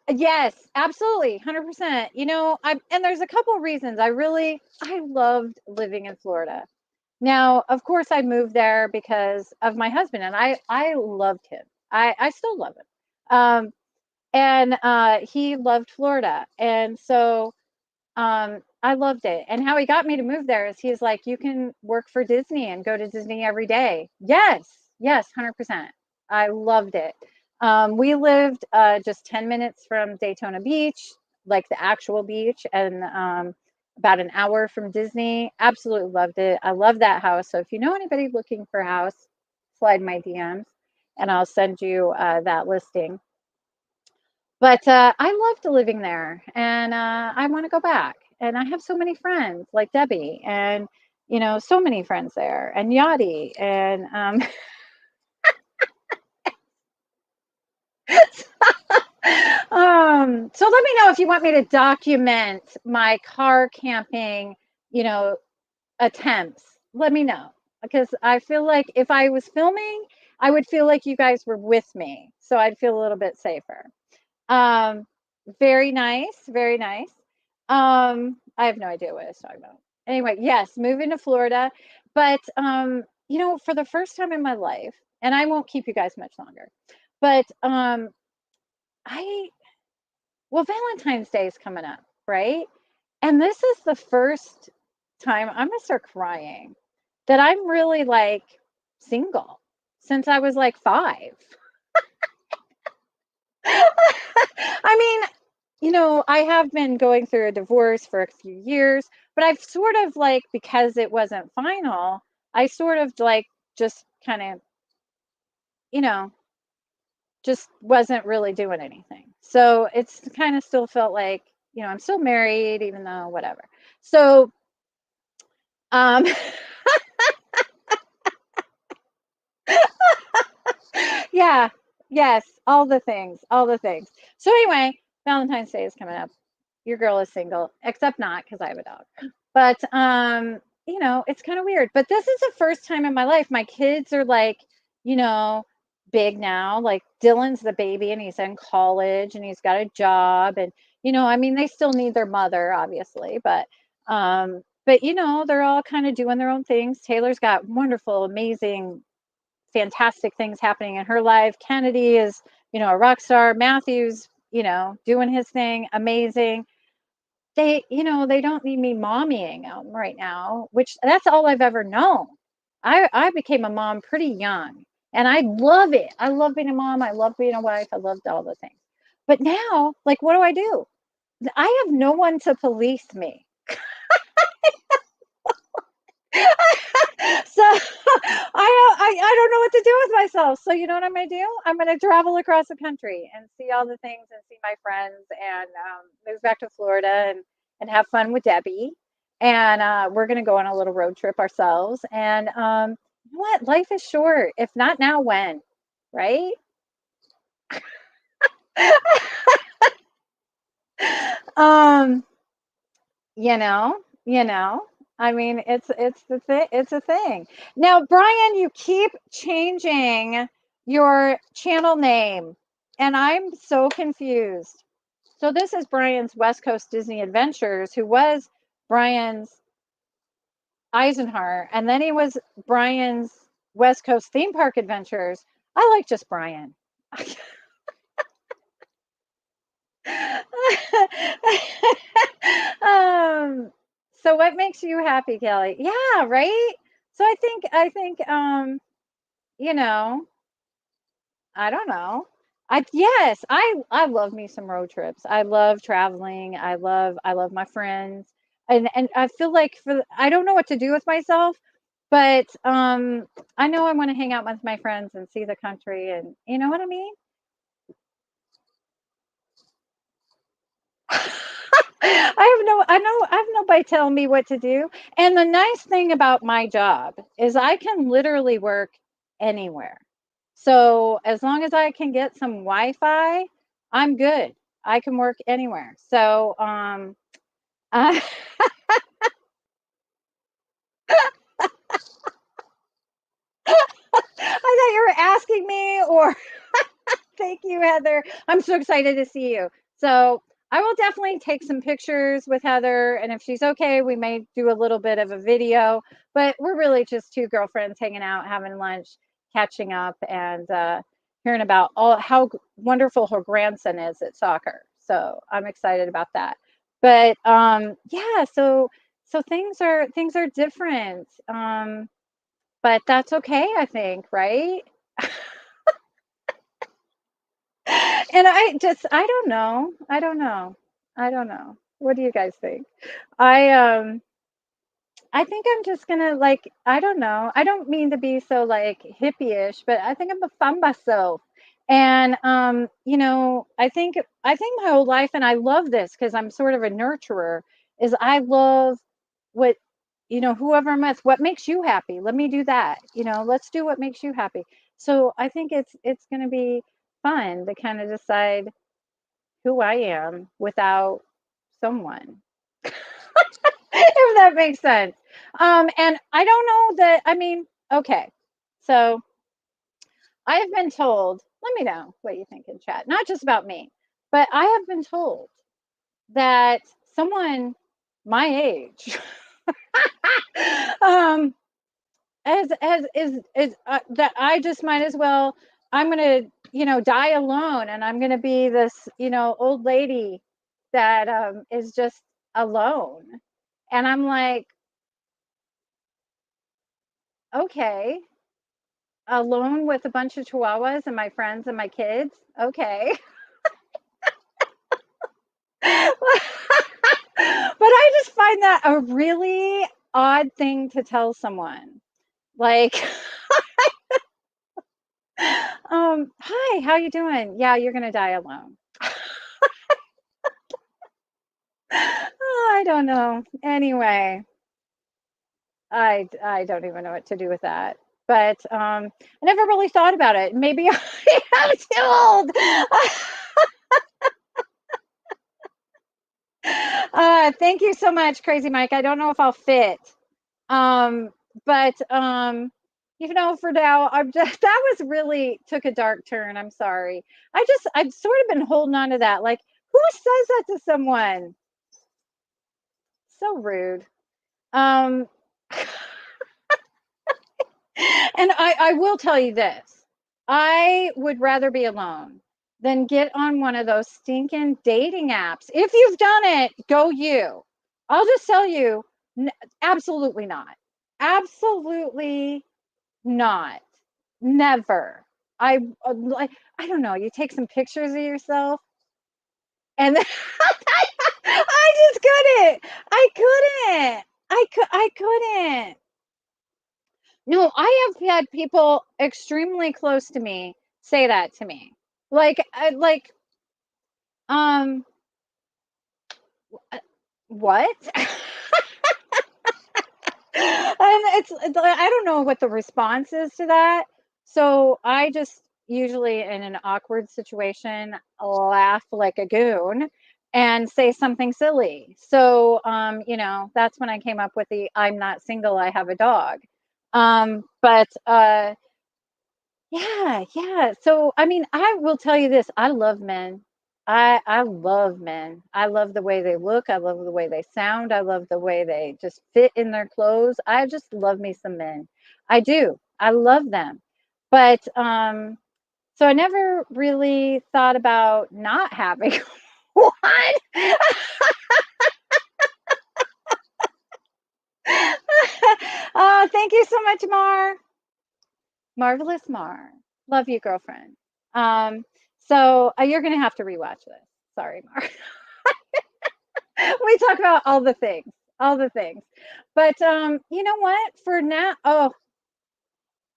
Yes, absolutely, 100%. And there's a couple reasons. I loved living in Florida. Now, of course, I moved there because of my husband, and I loved him. I still love him. And he loved Florida, and so I loved it. And how he got me to move there is he's like, you can work for Disney and go to Disney every day. Yes, yes, 100%. I loved it. We lived just 10 minutes from Daytona Beach, like the actual beach, and about an hour from Disney. Absolutely loved it. I love that house. So if you know anybody looking for a house, slide my DMs and I'll send you that listing. But I loved living there, and I want to go back. And I have so many friends like Debbie, and so many friends there, and Yachty, and so let me know if you want me to document my car camping, you know, attempts. Let me know because I feel like if I was filming, I would feel like you guys were with me, so I'd feel a little bit safer. Um, very nice, very nice. I have no idea what I was talking about. Anyway, yes, moving to Florida, but for the first time in my life, and I won't keep you guys much longer, but I well, Valentine's Day is coming up, right? And this is the first time I'm gonna start crying that I'm really like single since I was like 5. I mean, I have been going through a divorce for a few years, but I've sort of like, because it wasn't final, I sort of like just kind of, you know, just wasn't really doing anything. So it's kind of still felt like, I'm still married, even though whatever. So, um, yeah, yes, all the things, all the things. So anyway, Valentine's Day is coming up. Your girl is single, except not because I have a dog. But it's kind of weird. But this is the first time in my life my kids are like, you know, big now. Like Dylan's the baby and he's in college and he's got a job and I mean they still need their mother obviously, but they're all kind of doing their own things. Taylor's got wonderful, amazing, fantastic things happening in her life. Kennedy is, a rock star. Matthew's, doing his thing, amazing. They don't need me mommying them right now, which that's all I've ever known. I became a mom pretty young and I love it. I love being a mom. I love being a wife. I loved all the things. But now, like, what do I do? I have no one to police me. So I don't know what to do with myself. So you know what I'm going to do? I'm going to travel across the country and see all the things and see my friends and move back to Florida and have fun with Debbie. And we're going to go on a little road trip ourselves. And you know what? Life is short. If not now, when? Right? um, you know, you know. I mean, it's the thing. It's a thing. Now, Brian, you keep changing your channel name, and I'm so confused. So this is Brian's West Coast Disney Adventures, who was Brian's Eisenhart, and then he was Brian's West Coast Theme Park Adventures. I like just Brian. um, so what makes you happy, Kelly? Yeah, right? So I think you know, I don't know. I love me some road trips. I love traveling. I love my friends. And I feel like I don't know what to do with myself, but I know I want to hang out with my friends and see the country and you know what I mean? I have nobody telling me what to do. And the nice thing about my job is I can literally work anywhere. So as long as I can get some Wi-Fi, I'm good. I can work anywhere. So I, I thought you were asking me or thank you, Heather. I'm so excited to see you. So I will definitely take some pictures with Heather, and if she's okay, we may do a little bit of a video. But we're really just two girlfriends hanging out, having lunch, catching up, and hearing about all how wonderful her grandson is at soccer. So I'm excited about that. But yeah, so things are different, but that's okay. I think, right? And I don't know. I don't know. I don't know. What do you guys think? I um I think I'm just gonna like I don't know. I don't mean to be so like hippie-ish, but I think I'm a fan myself. And I think my whole life, and I love this because I'm sort of a nurturer, is I love what whoever I'm with, what makes you happy? Let me do that. Let's do what makes you happy. So I think it's gonna be fun to kind of decide who I am without someone, if that makes sense. And I don't know that, I mean, okay. So I have been told, let me know what you think in chat, not just about me, but I have been told that someone my age, um, as is that I just might as well, I'm gonna die alone and I'm gonna be this old lady that is just alone. And I'm like, okay, alone with a bunch of chihuahuas and my friends and my kids, okay. But I just find that a really odd thing to tell someone, like, hi, how you doing? Yeah, you're gonna die alone. Oh, I don't know. Anyway, I don't even know what to do with that. But I never really thought about it. Maybe I'm too old. Thank you so much, Crazy Mike. I don't know if I'll fit. Um, but For now, I'm just that was really took a dark turn. I'm sorry. I've sort of been holding on to that. Like, who says that to someone? So rude. Um, and I will tell you this. I would rather be alone than get on one of those stinking dating apps. If you've done it, go you. I'll just tell you, absolutely not. Absolutely not. Never. Like, I don't know, you take some pictures of yourself and then I just couldn't. I couldn't. I couldn't. No, I have had people extremely close to me say that to me. Like, um, what? And I don't know what the response is to that. So I just usually in an awkward situation laugh like a goon and say something silly. So that's when I came up with the I'm not single, I have a dog. But Yeah, yeah. So, I mean, I will tell you this, I love men. I love men. I love the way they look, I love the way they sound, I love the way they just fit in their clothes. I just love me some men. I do. I love them. But so I never really thought about not having one. Oh, thank you so much, Mar. Marvelous Mar. Love you, girlfriend. You're gonna have to rewatch this. Sorry, Mar. We talk about all the things, all the things. But you know what? For now, oh,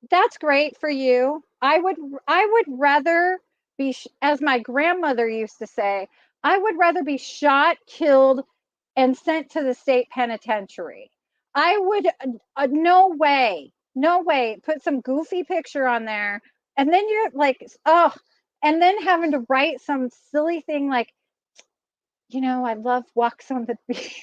that's great for you. I would rather be, as my grandmother used to say, I would rather be shot, killed, and sent to the state penitentiary. I would, no way, no way. Put some goofy picture on there, and then you're like, oh, and then having to write some silly thing like, I love walks on the beach.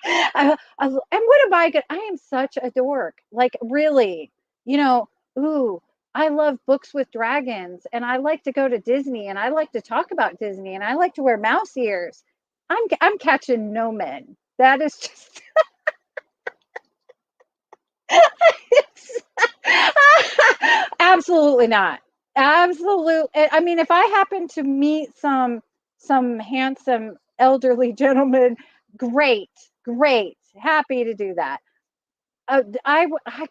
And what am I good? I am such a dork. Like, really, you know, ooh, I love books with dragons, and I like to go to Disney, and I like to talk about Disney, and I like to wear mouse ears. I'm catching no men. That is just absolutely not. Absolute. I mean, if I happen to meet some handsome elderly gentleman, great, great, happy to do that.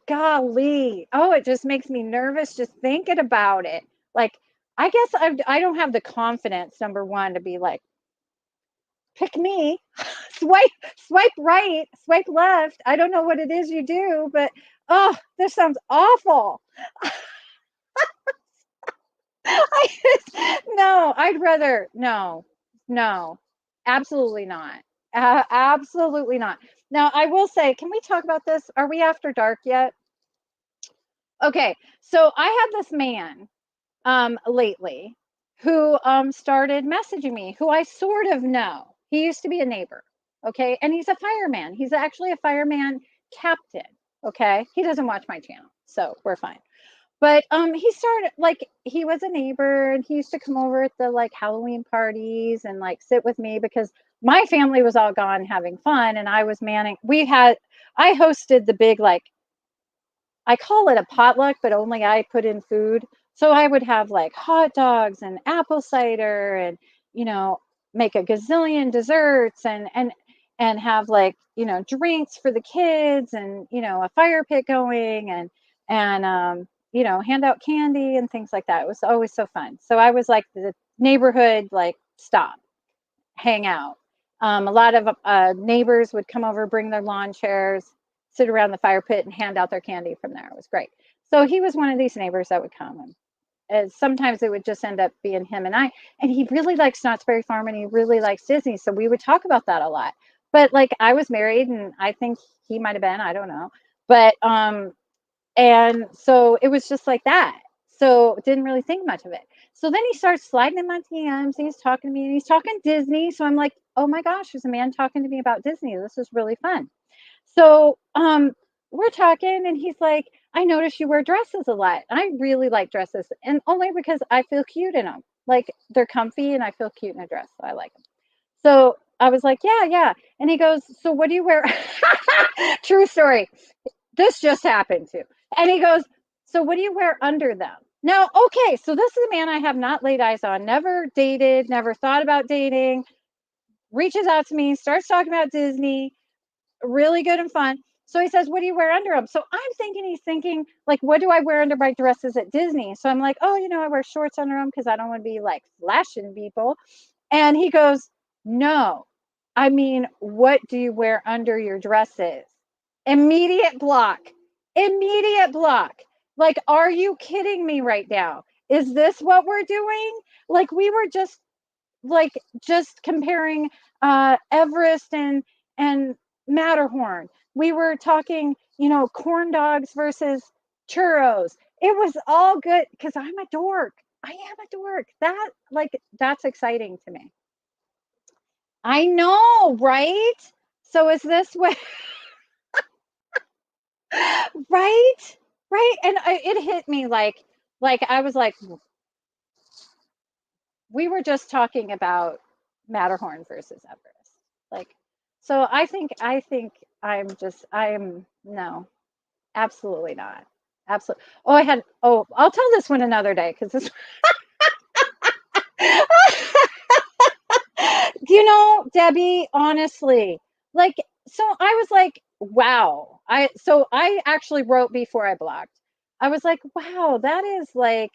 Golly, oh, it just makes me nervous just thinking about it. Like, I guess I don't have the confidence, number one, to be like, pick me, swipe, swipe right, swipe left. I don't know what it is you do, but oh, this sounds awful. No, I'd rather no, no, absolutely not. Absolutely not. Now, I will say, can we talk about this? Are we after dark yet? Okay, so I have this man lately who started messaging me, who I sort of know. He used to be a neighbor, okay, and he's a fireman. He's actually a fireman captain, okay. He doesn't watch my channel, so we're fine. But he started like he was a neighbor and he used to come over at the like Halloween parties and like sit with me because my family was all gone having fun and I was manning I hosted the big like I call it a potluck, but only I put in food. So I would have like hot dogs and apple cider and you know make a gazillion desserts and have like drinks for the kids and a fire pit going and hand out candy and things like that. It was always so fun. So I was like the neighborhood like stop hang out. A lot of neighbors would come over, bring their lawn chairs, sit around the fire pit, and hand out their candy from there. It was great. So he was one of these neighbors that would come, and sometimes it would just end up being him and I. And he really likes Knott's Berry Farm, and he really likes Disney, so we would talk about that a lot. But like I was married, and I think he might have been. I don't know, but and so it was just like that. So didn't really think much of it. So then he starts sliding in my DMs and he's talking to me and he's talking Disney. So I'm like, oh my gosh, there's a man talking to me about Disney. This is really fun. So we're talking, and he's like, I notice you wear dresses a lot. And I really like dresses, and only because I feel cute in them. Like they're comfy, and I feel cute in a dress, so I like them. So I was like, yeah, yeah. And he goes, so what do you wear? True story. This just happened too. And he goes, so what do you wear under them? Now, okay, so this is a man I have not laid eyes on, never dated, never thought about dating, reaches out to me, starts talking about Disney, really good and fun. So he says, what do you wear under them? So I'm thinking he's thinking, like, what do I wear under my dresses at Disney? So I'm like, oh, I wear shorts under them because I don't want to be like flashing people. And he goes, no, I mean, what do you wear under your dresses? Immediate block. Immediate block. Like, are you kidding me right now? Is this what we're doing? Like, we were just comparing Everest and Matterhorn. We were talking, corn dogs versus churros. It was all good because I'm a dork. I am a dork. That's exciting to me. I know, right? So is this what right? Right? And it hit me like I was like we were just talking about Matterhorn versus Everest. Like so I think I'm no, absolutely not. Absolutely. I'll tell this one another day because this Debbie, honestly, like, so I was like, wow. I actually wrote before I blocked. I was like, wow, that is like,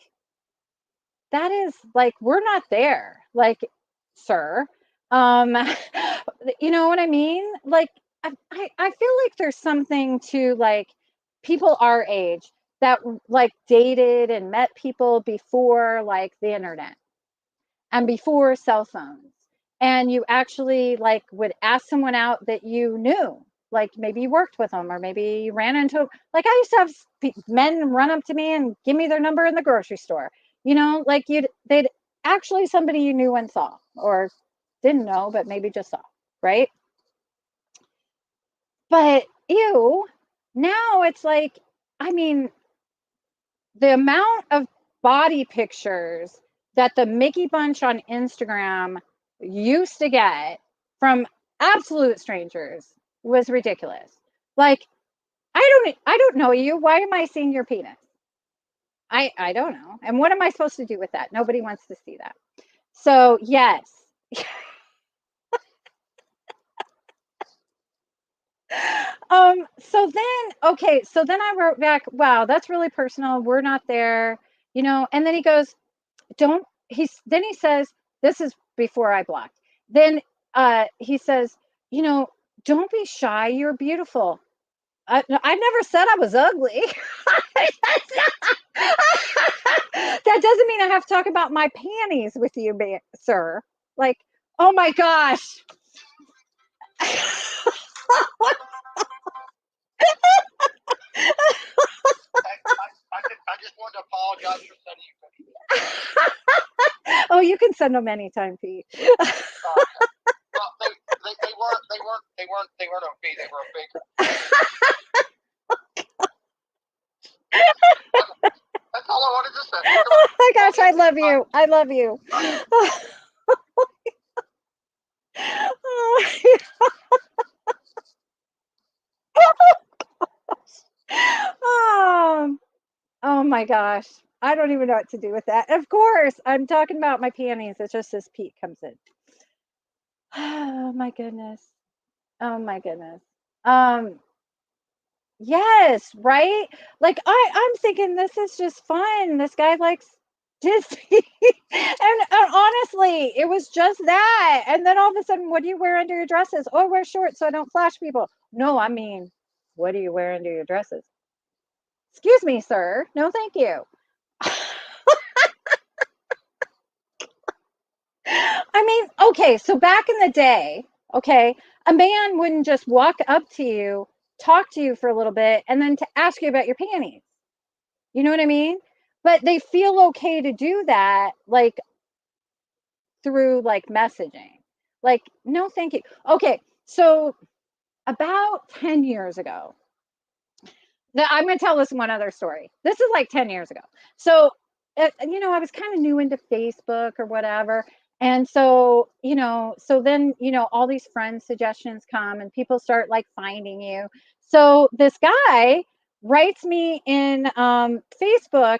we're not there. Like, sir, um, you know what I mean? Like, I feel like there's something to like people our age that like dated and met people before like the internet and before cell phones, and you actually like would ask someone out that you knew, like maybe you worked with them or maybe you ran into, like I used to have men run up to me and give me their number in the grocery store, like they'd actually somebody you knew and saw, or didn't know but maybe just saw, right? But ew, now it's like, I mean, the amount of body pictures that the Mickey Bunch on Instagram used to get from absolute strangers was ridiculous. Like, I don't know you. Why am I seeing your penis? I don't know. And what am I supposed to do with that? Nobody wants to see that. So, yes. So then I wrote back, wow, that's really personal. We're not there, and then he goes, then he says, this is before I blocked. Then he says, you know, don't be shy. You're beautiful. I never said I was ugly. That doesn't mean I have to talk about my panties with you, sir. Like, oh my gosh. I just wanted to apologize for sending you. Oh, you can send them anytime, Pete. Well, they weren't on me. They were a big. That's all I wanted to say. Oh my gosh, I love you. I love you. Oh, oh my gosh. I don't even know what to do with that. Of course, I'm talking about my panties. It's just as Pete comes in. Oh my goodness. Oh my goodness. Um, yes, right? Like I'm thinking this is just fun. This guy likes Disney. And honestly, it was just that. And then all of a sudden, what do you wear under your dresses? Oh, I wear shorts so I don't flash people. No, I mean, what do you wear under your dresses? Excuse me, sir. No, thank you. I mean, okay, so back in the day, okay, a man wouldn't just walk up to you, talk to you for a little bit, and then to ask you about your panties. You know what I mean? But they feel okay to do that, like through like messaging. Like, no, thank you. Okay, so about 10 years ago, I'm going to tell this one other story. This is like 10 years ago. So, I was kind of new into Facebook or whatever. And so, so then, all these friend suggestions come and people start like finding you. So this guy writes me in Facebook,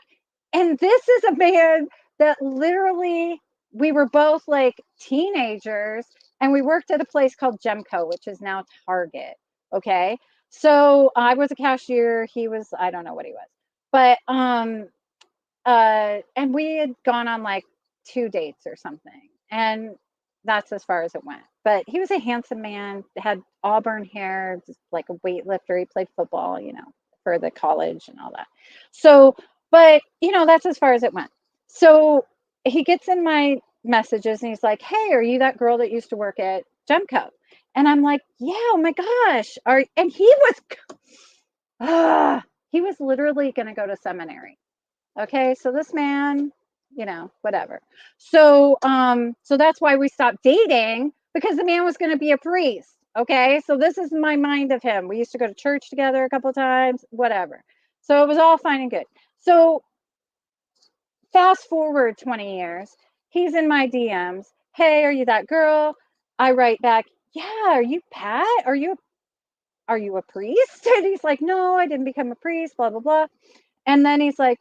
and this is a man that literally, we were both like teenagers and we worked at a place called Gemco, which is now Target. Okay. So I was a cashier. He was, I don't know what he was, but and we had gone on like 2 dates or something, and that's as far as it went. But he was a handsome man, had auburn hair, just like a weightlifter. He played football, for the college and all that. So, but that's as far as it went. So he gets in my messages and he's like, "Hey, are you that girl that used to work at Gemco?" And I'm like, "Yeah, oh my gosh." And he was literally going to go to seminary. Okay, so this man, whatever. So that's why we stopped dating, because the man was going to be a priest. Okay, so this is my mind of him. We used to go to church together a couple of times, whatever. So it was all fine and good. So fast forward 20 years, he's in my DMs. "Hey, are you that girl?" I write back, "Yeah, are you Pat? Are you a priest?" And he's like, "No, I didn't become a priest, blah, blah, blah." And then he's like,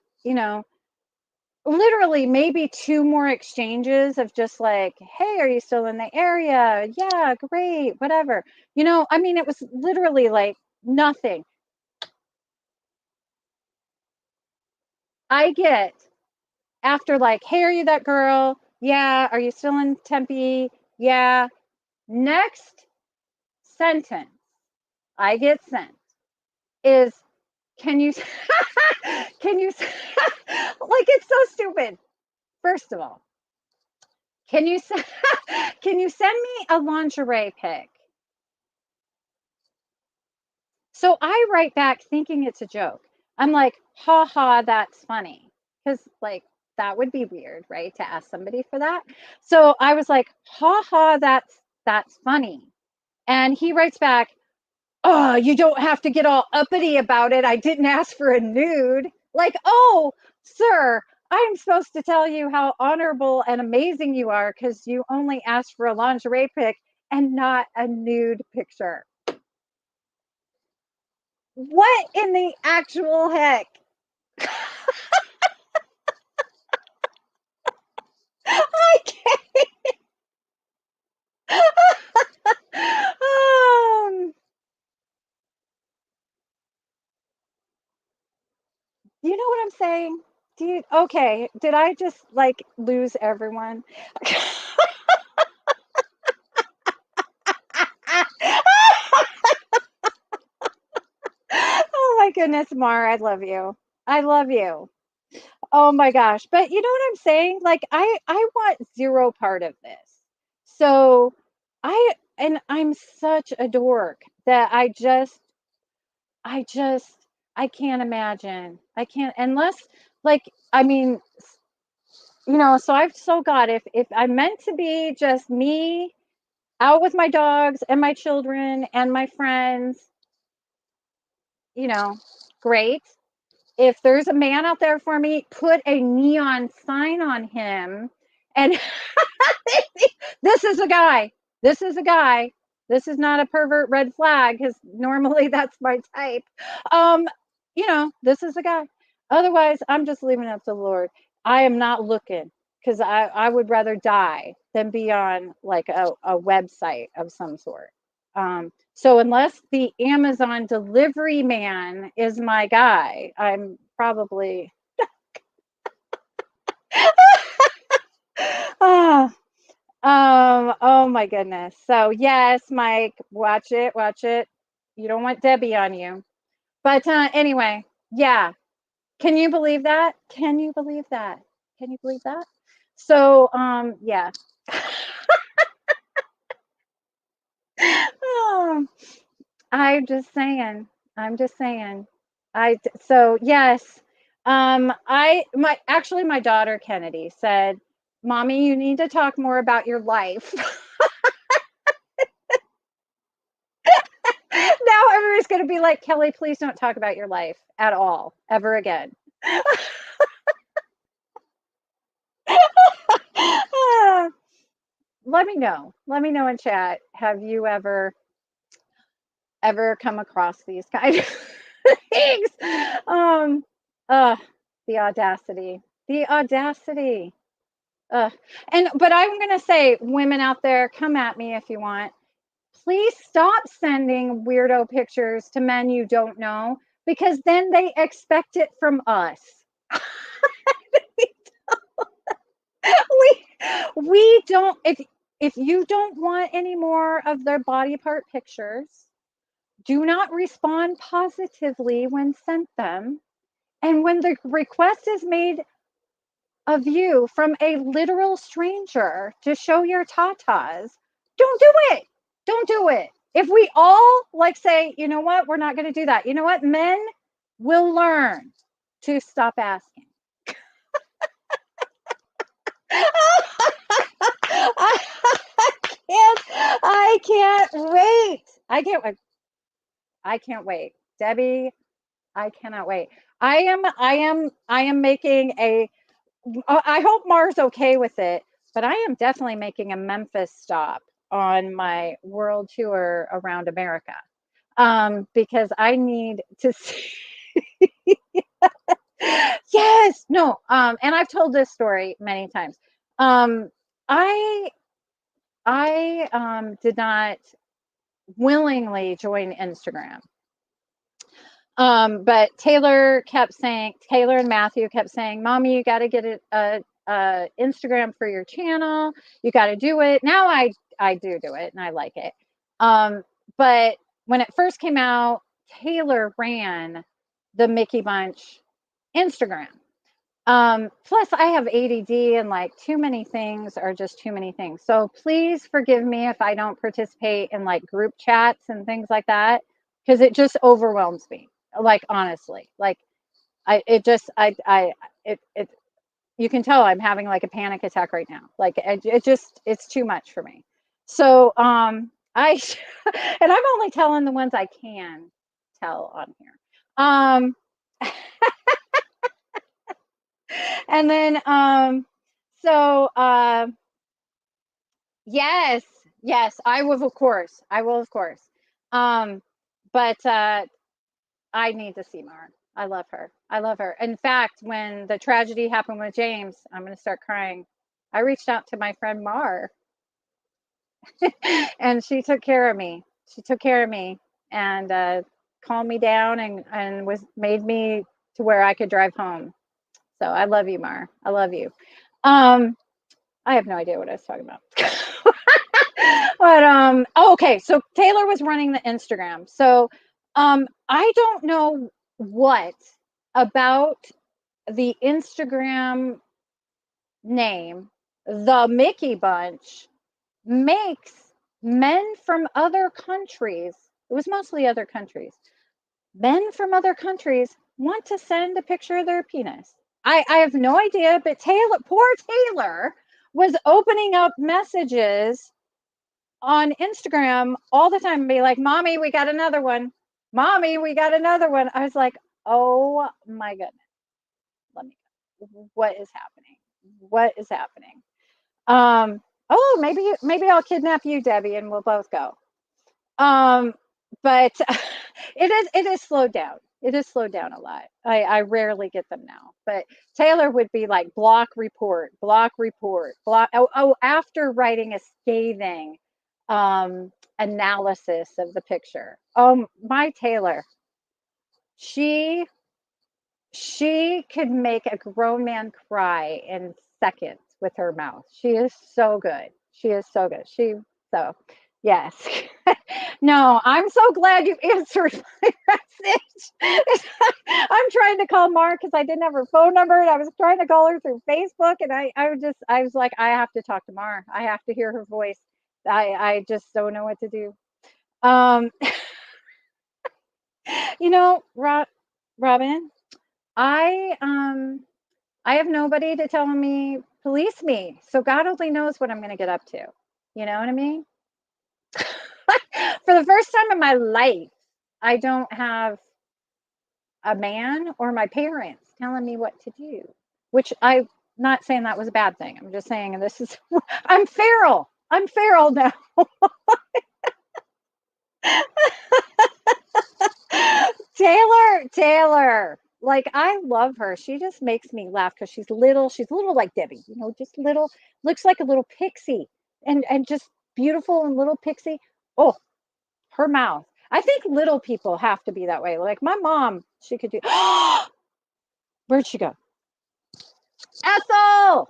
literally maybe two more exchanges of just like, "Hey, are you still in the area? Yeah, great, whatever." I mean, it was literally like nothing. I get after like, "Hey, are you that girl? Yeah, are you still in Tempe? Yeah." Next sentence I get sent is, "Can you, can you, like, it's so stupid. First of all, can you, can you send me a lingerie pic?" So I write back thinking it's a joke. I'm like, "Ha ha, that's funny." Because, like, that would be weird, right? To ask somebody for that. So I was like, "Ha ha, that's funny." And he writes back, "Oh, you don't have to get all uppity about it. I didn't ask for a nude." Like, "Oh, sir, I'm supposed to tell you how honorable and amazing you are because you only asked for a lingerie pic and not a nude picture." What in the actual heck? I can't. um, you know what I'm saying? Do you, okay? Did I just like lose everyone? Oh my goodness, Mar, I love you. I love you. Oh my gosh. But you know what I'm saying? Like, I want zero part of this. So I'm such a dork that I just I can't imagine. I can't, unless, like, I mean, so I've so God, if I'm meant to be just me out with my dogs and my children and my friends, you know, great. If there's a man out there for me, put a neon sign on him, and this is a guy. This is a guy. This is not a pervert red flag, because normally that's my type. Um, this is a guy. Otherwise, I'm just leaving it up to the Lord. I am not looking, because I would rather die than be on like a website of some sort. So unless the Amazon delivery man is my guy, I'm probably ah, oh my goodness. So yes, Mike, watch it, watch it. You don't want Debbie on you. But anyway, yeah. Can you believe that? Can you believe that? Can you believe that? So yeah. Oh, I'm just saying. I'm just saying. So yes. My daughter Kennedy said, "Mommy, you need to talk more about your life." Now was going to be like, Kelly, please don't talk about your life at all, ever again. Let me know. Let me know in chat. Have you ever come across these kind of things? Um, uh, the audacity. The audacity. But I'm gonna say, women out there, come at me if you want. Please stop sending weirdo pictures to men you don't know, because then they expect it from us. we we don't, if you don't want any more of their body part pictures, do not respond positively when sent them. And when the request is made of you from a literal stranger to show your tatas, don't do it. Don't do it. If we all like say, you know what, we're not going to do that. You know what, men will learn to stop asking. I can't wait. I can't wait. Debbie, I cannot wait. I am making a, I hope Mars okay with it, but I am definitely making a Memphis stop on my world tour around America. Because I need to see. Yes, no, and I've told this story many times. Um, I I did not willingly join Instagram. But Taylor and Matthew kept saying, Mommy, you got to get a Instagram for your channel. You got to do it. Now I do it and I like it. But when it first came out, Taylor ran the Mickey Bunch Instagram. Plus I have ADD and like too many things are just too many things. So please forgive me if I don't participate in like group chats and things like that, because it just overwhelms me. Like honestly, like it you can tell I'm having like a panic attack right now. Like it's too much for me. So I and I'm only telling the ones I can tell on here. Um and then so yes, yes, I will of course. I will of course. Um but I need to see Mar. I love her. I love her. In fact, when the tragedy happened with James, I'm going to start crying. I reached out to my friend Mar and she took care of me. She took care of me and calmed me down and was made me to where I could drive home. So I love you, Mar. I love you. Um, I have no idea what I was talking about. But okay, so Taylor was running the Instagram. So I don't know what about the Instagram name, the Mickey Bunch, makes men from other countries, it was mostly other countries, men from other countries want to send a picture of their penis. I have no idea, but poor Taylor was opening up messages on Instagram all the time and be like, Mommy, we got another one. Mommy, we got another one. I was like, oh my goodness. Let me, what is happening? What is happening? Oh, maybe I'll kidnap you, Debbie, and we'll both go. But it is slowed down. It is slowed down a lot. I rarely get them now. But Taylor would be like block report, block report, block. Oh, after writing a scathing analysis of the picture. My Taylor, she she could make a grown man cry in seconds with her mouth. She is so good. She is so good. So yes. No, I'm so glad you answered my message. I'm trying to call Mark because I didn't have her phone number and I was trying to call her through Facebook and I was like, I have to talk to Mar. I have to hear her voice. I just don't know what to do. Um, Robin, I have nobody to tell me police me. So God only knows what I'm going to get up to. You know what I mean? For the first time in my life, I don't have a man or my parents telling me what to do, which I'm not saying that was a bad thing. I'm just saying this is, I'm feral. I'm feral now. Taylor. Like I love her. She just makes me laugh because she's little. She's little like Debbie, just little, looks like a little pixie and just beautiful and little pixie. Oh, her mouth. I think little people have to be that way. Like my mom, she could do. Where'd she go? Ethel!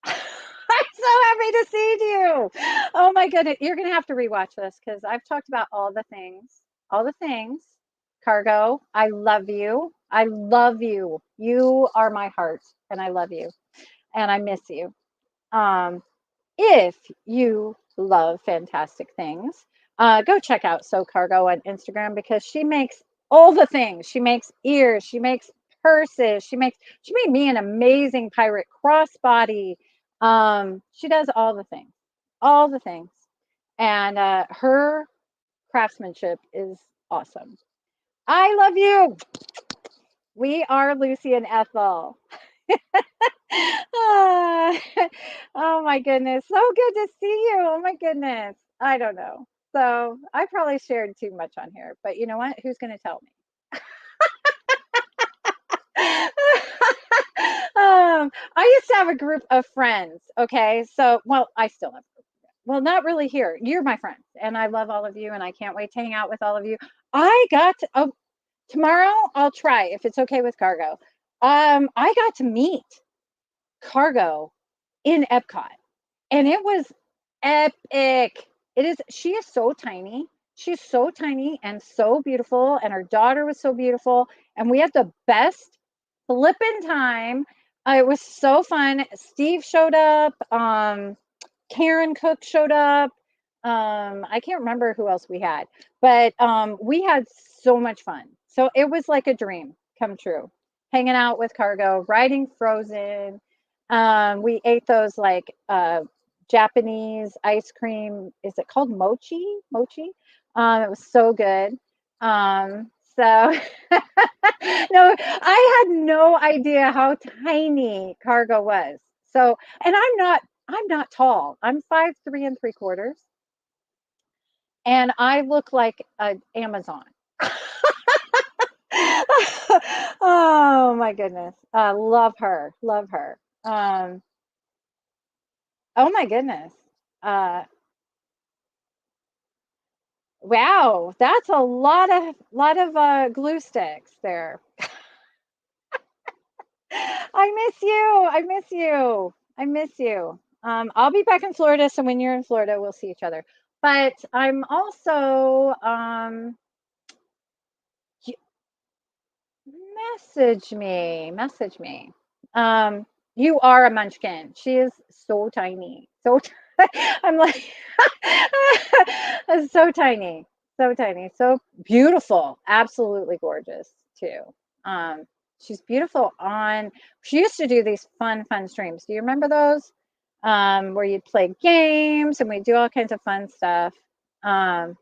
I'm so happy to see you. Oh my goodness. You're going to have to rewatch this because I've talked about all the things. All the things. Cargo, I love you. I love you. You are my heart and I love you and I miss you. Um, if you love fantastic things, go check out So Cargo on Instagram because she makes all the things. She makes ears, she makes purses, she made me an amazing pirate crossbody. She does all the things, and her craftsmanship is awesome. I love you. We are Lucy and Ethel. Ah, oh my goodness. So good to see you. Oh my goodness. I don't know. So I probably shared too much on here, but you know what? Who's going to tell me? I used to have a group of friends. Okay. So, well, I still have. Well, not really here. You're my friends, and I love all of you, and I can't wait to hang out with all of you. I got to, oh, tomorrow I'll try if it's okay with Cargo. I got to meet Cargo in Epcot. And it was epic. She is so tiny. She's so tiny and so beautiful. And her daughter was so beautiful. And we had the best flipping time. It was so fun. Steve showed up. Karen Cook showed up. I can't remember who else we had, but we had so much fun. So it was like a dream come true. Hanging out with Cargo, riding Frozen. We ate those like Japanese ice cream. Is it called mochi? Mochi. It was so good. So no, I had no idea how tiny Cargo was. So, and I'm not tall. I'm 5'3¾", and I look like an Amazon. Oh my goodness. Love her. Love her. Oh my goodness. Uh, wow, that's a lot of glue sticks there. I miss you. I miss you. I miss you. I'll be back in Florida, so when you're in Florida, we'll see each other. But I'm also message me. Um, you are a munchkin. She is so tiny. I'm like so tiny, so beautiful, absolutely gorgeous too. Um, she's beautiful on. She used to do these fun streams. Do you remember those? Where you'd play games and we do all kinds of fun stuff. Um,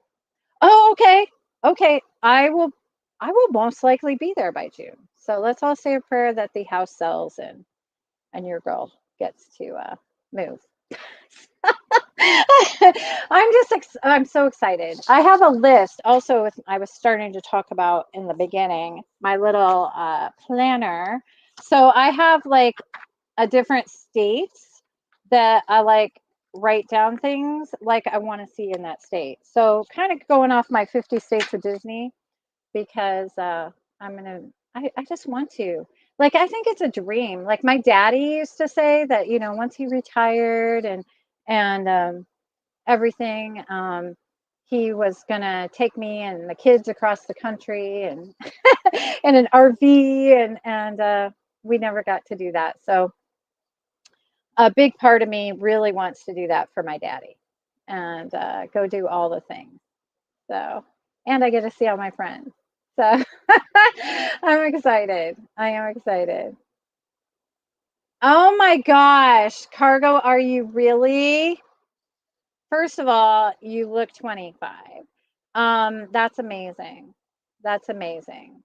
oh, okay, okay. I will most likely be there by June. So let's all say a prayer that the house sells and your girl gets to move. I'm so excited. I have a list also I was starting to talk about in the beginning, my little planner. So I have like a different states that I like write down things like I want to see in that state. So kind of going off my 50 states of Disney because I'm gonna I just want to. Like I think it's a dream. Like my daddy used to say that, once he retired and everything, he was gonna take me and the kids across the country and in an RV and we never got to do that. So a big part of me really wants to do that for my daddy and go do all the things. So, and I get to see all my friends. So I'm excited. I am excited. Oh my gosh, Cargo, are you really? First of all, you look 25. That's amazing. That's amazing.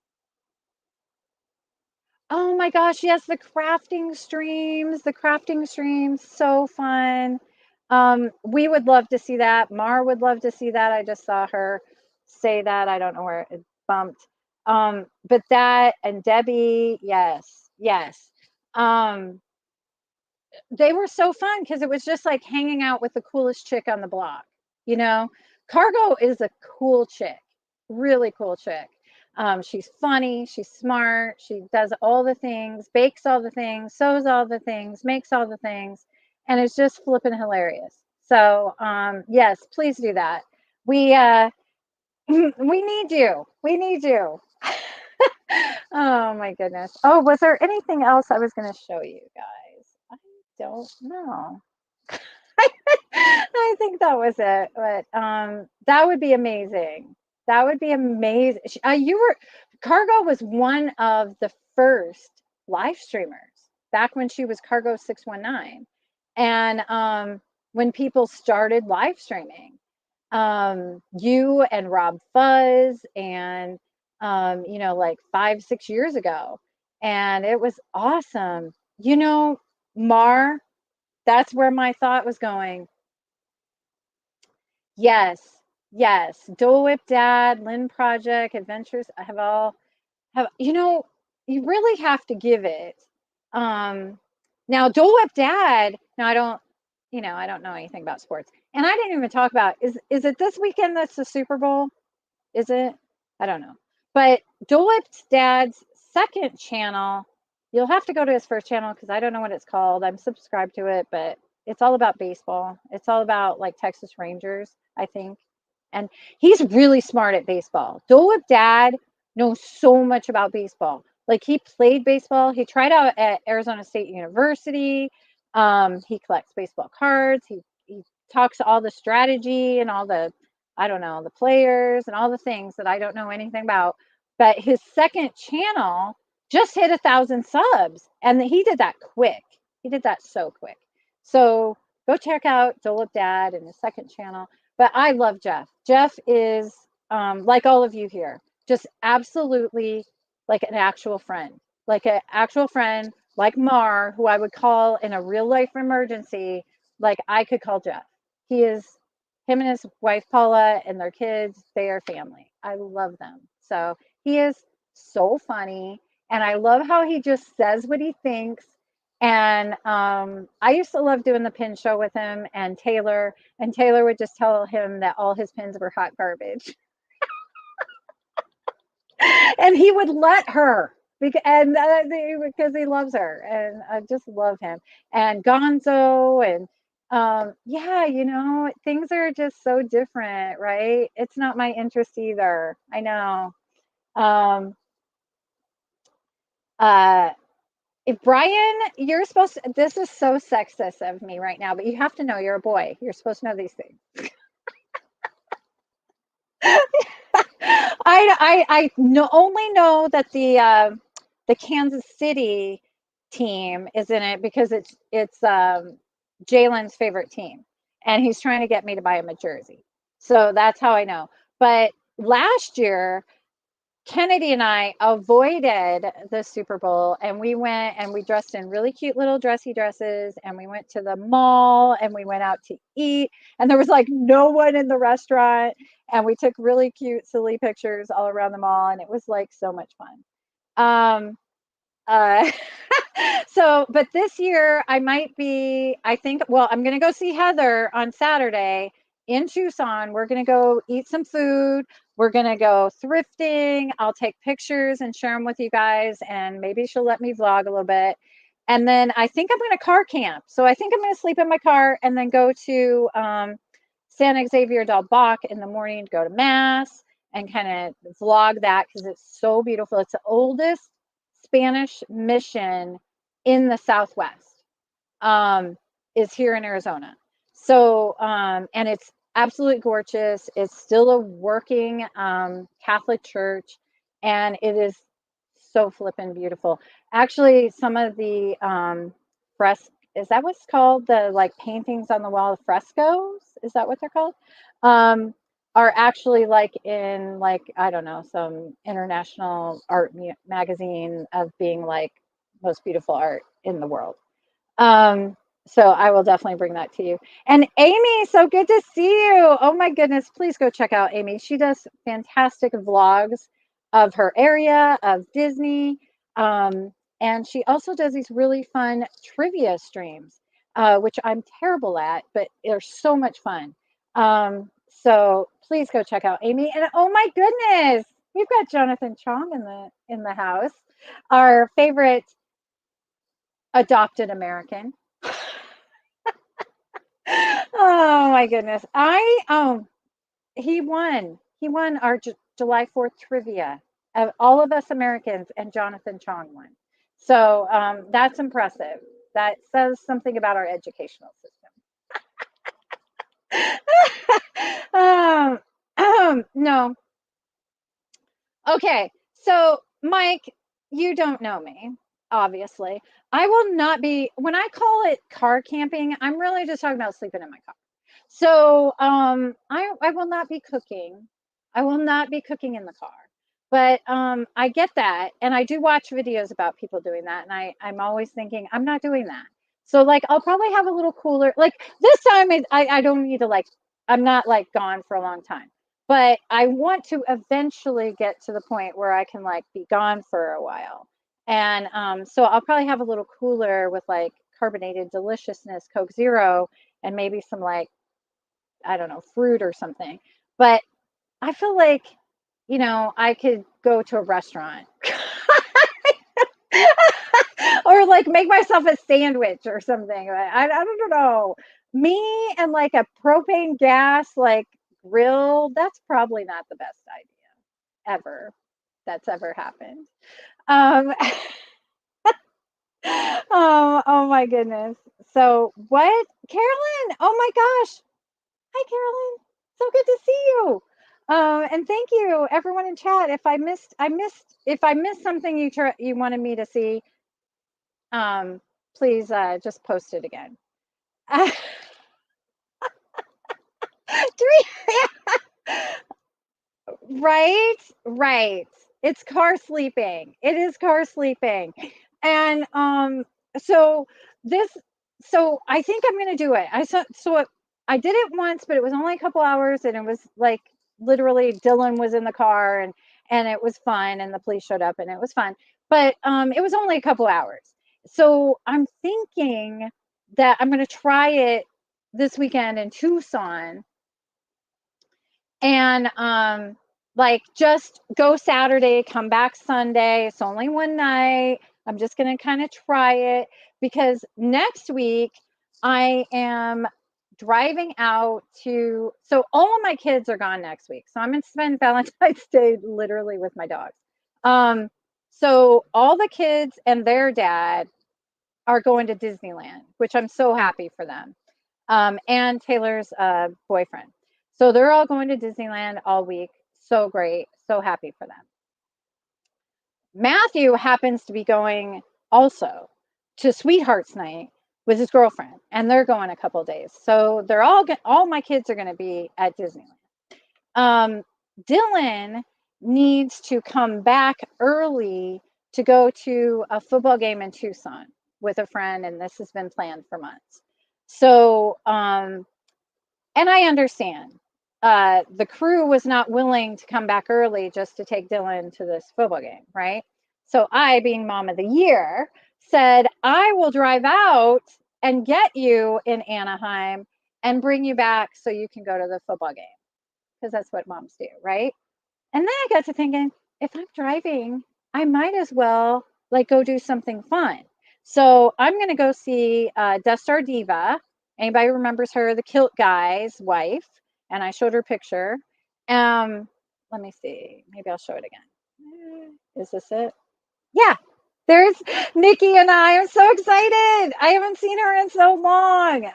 Oh my gosh, yes, the crafting streams, so fun. We would love to see that. Mar would love to see that. I just saw her say that. I don't know where it bumped. But that and Debbie, yes, yes. Um, they were so fun because it was just like hanging out with the coolest chick on the block, you know? Cargo is a cool chick, really cool chick. She's funny, she's smart, she does all the things, bakes all the things, sews all the things, makes all the things, and it's just flipping hilarious. So, yes, please do that. We we need you. We need you. Oh my goodness. Oh, was there anything else I was going to show you guys? I don't know. I think that was it. But that would be amazing. That would be amazing. You were Cargo was one of the first live streamers back when she was Cargo 619, and when people started live streaming, you and Rob Fuzz and like 5, 6 years ago, and it was awesome. Mar, that's where my thought was going. Yes, yes. Dole Whip Dad, Lynn Project, Adventures have all have you really have to give it. Um Now Dole Whip Dad, now I don't know anything about sports. And I didn't even talk about is it this weekend that's the Super Bowl? Is it? I don't know. But Dolip's dad's second channel, you'll have to go to his first channel because I don't know what it's called. I'm subscribed to it, but it's all about baseball. It's all about like Texas Rangers, I think. And he's really smart at baseball. Dolip dad knows so much about baseball. Like he played baseball. He tried out at Arizona State University. He collects baseball cards. He talks all the strategy and all the I don't know, the players and all the things that I don't know anything about. But his second channel just hit 1,000 subs, and he did that quick. He did that so quick. So go check out Dolip Dad and his second channel. But I love Jeff. Jeff is like all of you here, just absolutely like an actual friend, like Mar, who I would call in a real life emergency. Like I could call Jeff. He is him and his wife Paula and their kids, they are family. I love them. So he is so funny. And I love how he just says what he thinks. And I used to love doing the pin show with him and Taylor would just tell him that all his pins were hot garbage. And he would let her because he loves her. And I just love him. And Gonzo and yeah, things are just so different, right? It's not my interest either. I know. Um, uh, if Brian, you're supposed to, this is so sexist of me right now, but you have to know you're a boy. You're supposed to know these things. I only know that the Kansas City team is in it because it's Jalen's favorite team, and he's trying to get me to buy him a jersey. So that's how I know. But last year, Kennedy and I avoided the Super Bowl and we went and we dressed in really cute little dressy dresses and we went to the mall and we went out to eat and there was like no one in the restaurant and we took really cute silly pictures all around the mall and it was like so much fun. Um uh but this year I think, well, I'm going to go see Heather on Saturday in Tucson. We're going to go eat some food. We're going to go thrifting. I'll take pictures and share them with you guys. And maybe she'll let me vlog a little bit. And then I think I'm going to car camp. So I think I'm going to sleep in my car and then go to San Xavier del Bac in the morning to go to Mass and kind of vlog that because it's so beautiful. It's the oldest Spanish mission in the Southwest, is here in Arizona. So, and it's absolutely gorgeous. It's still a working Catholic church, and it is so flippin' beautiful. Actually, some of the is that what's called? The like paintings on the wall, frescoes? Is that what they're called? Um, are actually like in like I don't know some international art magazine of being like most beautiful art in the world. Um, so I will definitely bring that to you. And Amy, so good to see you. Oh my goodness, please go check out Amy. She does fantastic vlogs of her area, of Disney. Um, and she also does these really fun trivia streams, which I'm terrible at, but they're so much fun. So please go check out Amy. And oh my goodness, we've got Jonathan Chong in the house, our favorite adopted American. Oh my goodness. He won. He won our July 4th trivia of all of us Americans, and Jonathan Chong won. So that's impressive. That says something about our educational system. No. Okay. So, Mike, you don't know me, obviously. I will not be, when I call it car camping, I'm really just talking about sleeping in my car. So, I will not be cooking. I will not be cooking in the car. But I get that, and I do watch videos about people doing that, and I'm always thinking I'm not doing that. So like I'll probably have a little cooler. Like this time, I don't need to like I'm not like gone for a long time, but I want to eventually get to the point where I can like be gone for a while, and so I'll probably have a little cooler with like carbonated deliciousness, Coke Zero, and maybe some like I don't know, fruit or something. But I feel like, I could go to a restaurant or like make myself a sandwich or something. I don't know. Me and like a propane gas like grill, that's probably not the best idea ever that's ever happened. Um, oh my goodness. So what? Carolyn, oh my gosh. Hi, Carolyn. So good to see you. And thank you, everyone in chat. If I missed something you wanted me to see, um, please just post it again. Right, right. It's car sleeping. It is car sleeping. And so this so I think I'm going to do it. I did it once, but it was only a couple hours and it was like literally Dylan was in the car and it was fun and the police showed up and it was fun. But it was only a couple hours. So I'm thinking that I'm going to try it this weekend in Tucson and like just go Saturday, come back Sunday. It's only one night. I'm just going to kind of try it because next week I am driving out to so all of my kids are gone next week. So I'm going to spend Valentine's Day literally with my dogs. Um so all the kids and their dad are going to Disneyland, which I'm so happy for them. And Taylor's boyfriend. So they're all going to Disneyland all week. So great. So happy for them. Matthew happens to be going also to Sweethearts Night with his girlfriend, and they're going a couple days. So they're all my kids are going to be at Disneyland. Dylan needs to come back early to go to a football game in Tucson with a friend, and this has been planned for months. So, and I understand. The crew was not willing to come back early just to take Dylan to this football game, right? So I, being mom of the year, said, I will drive out and get you in Anaheim and bring you back so you can go to the football game because that's what moms do, right? And then I got to thinking, if I'm driving, I might as well like go do something fun. So I'm going to go see Death Star Diva. Anybody remembers her, the kilt guy's wife? And I showed her picture. Let me see. Maybe I'll show it again. Is this it? Yeah, there's Nikki and I. I'm so excited. I haven't seen her in so long.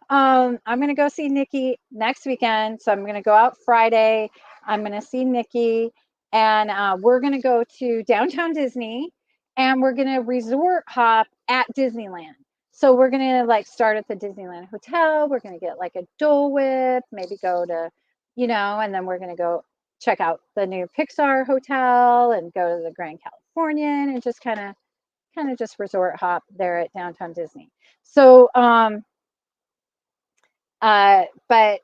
I'm going to go see Nikki next weekend. So I'm going to go out Friday. I'm going to see Nikki and we're going to go to downtown Disney and we're going to resort hop at Disneyland. So we're going to like start at the Disneyland Hotel. We're going to get like a Dole Whip, maybe go to and then we're going to go check out the new Pixar hotel and go to the Grand Californian and just kind of just resort hop there at downtown Disney. So, but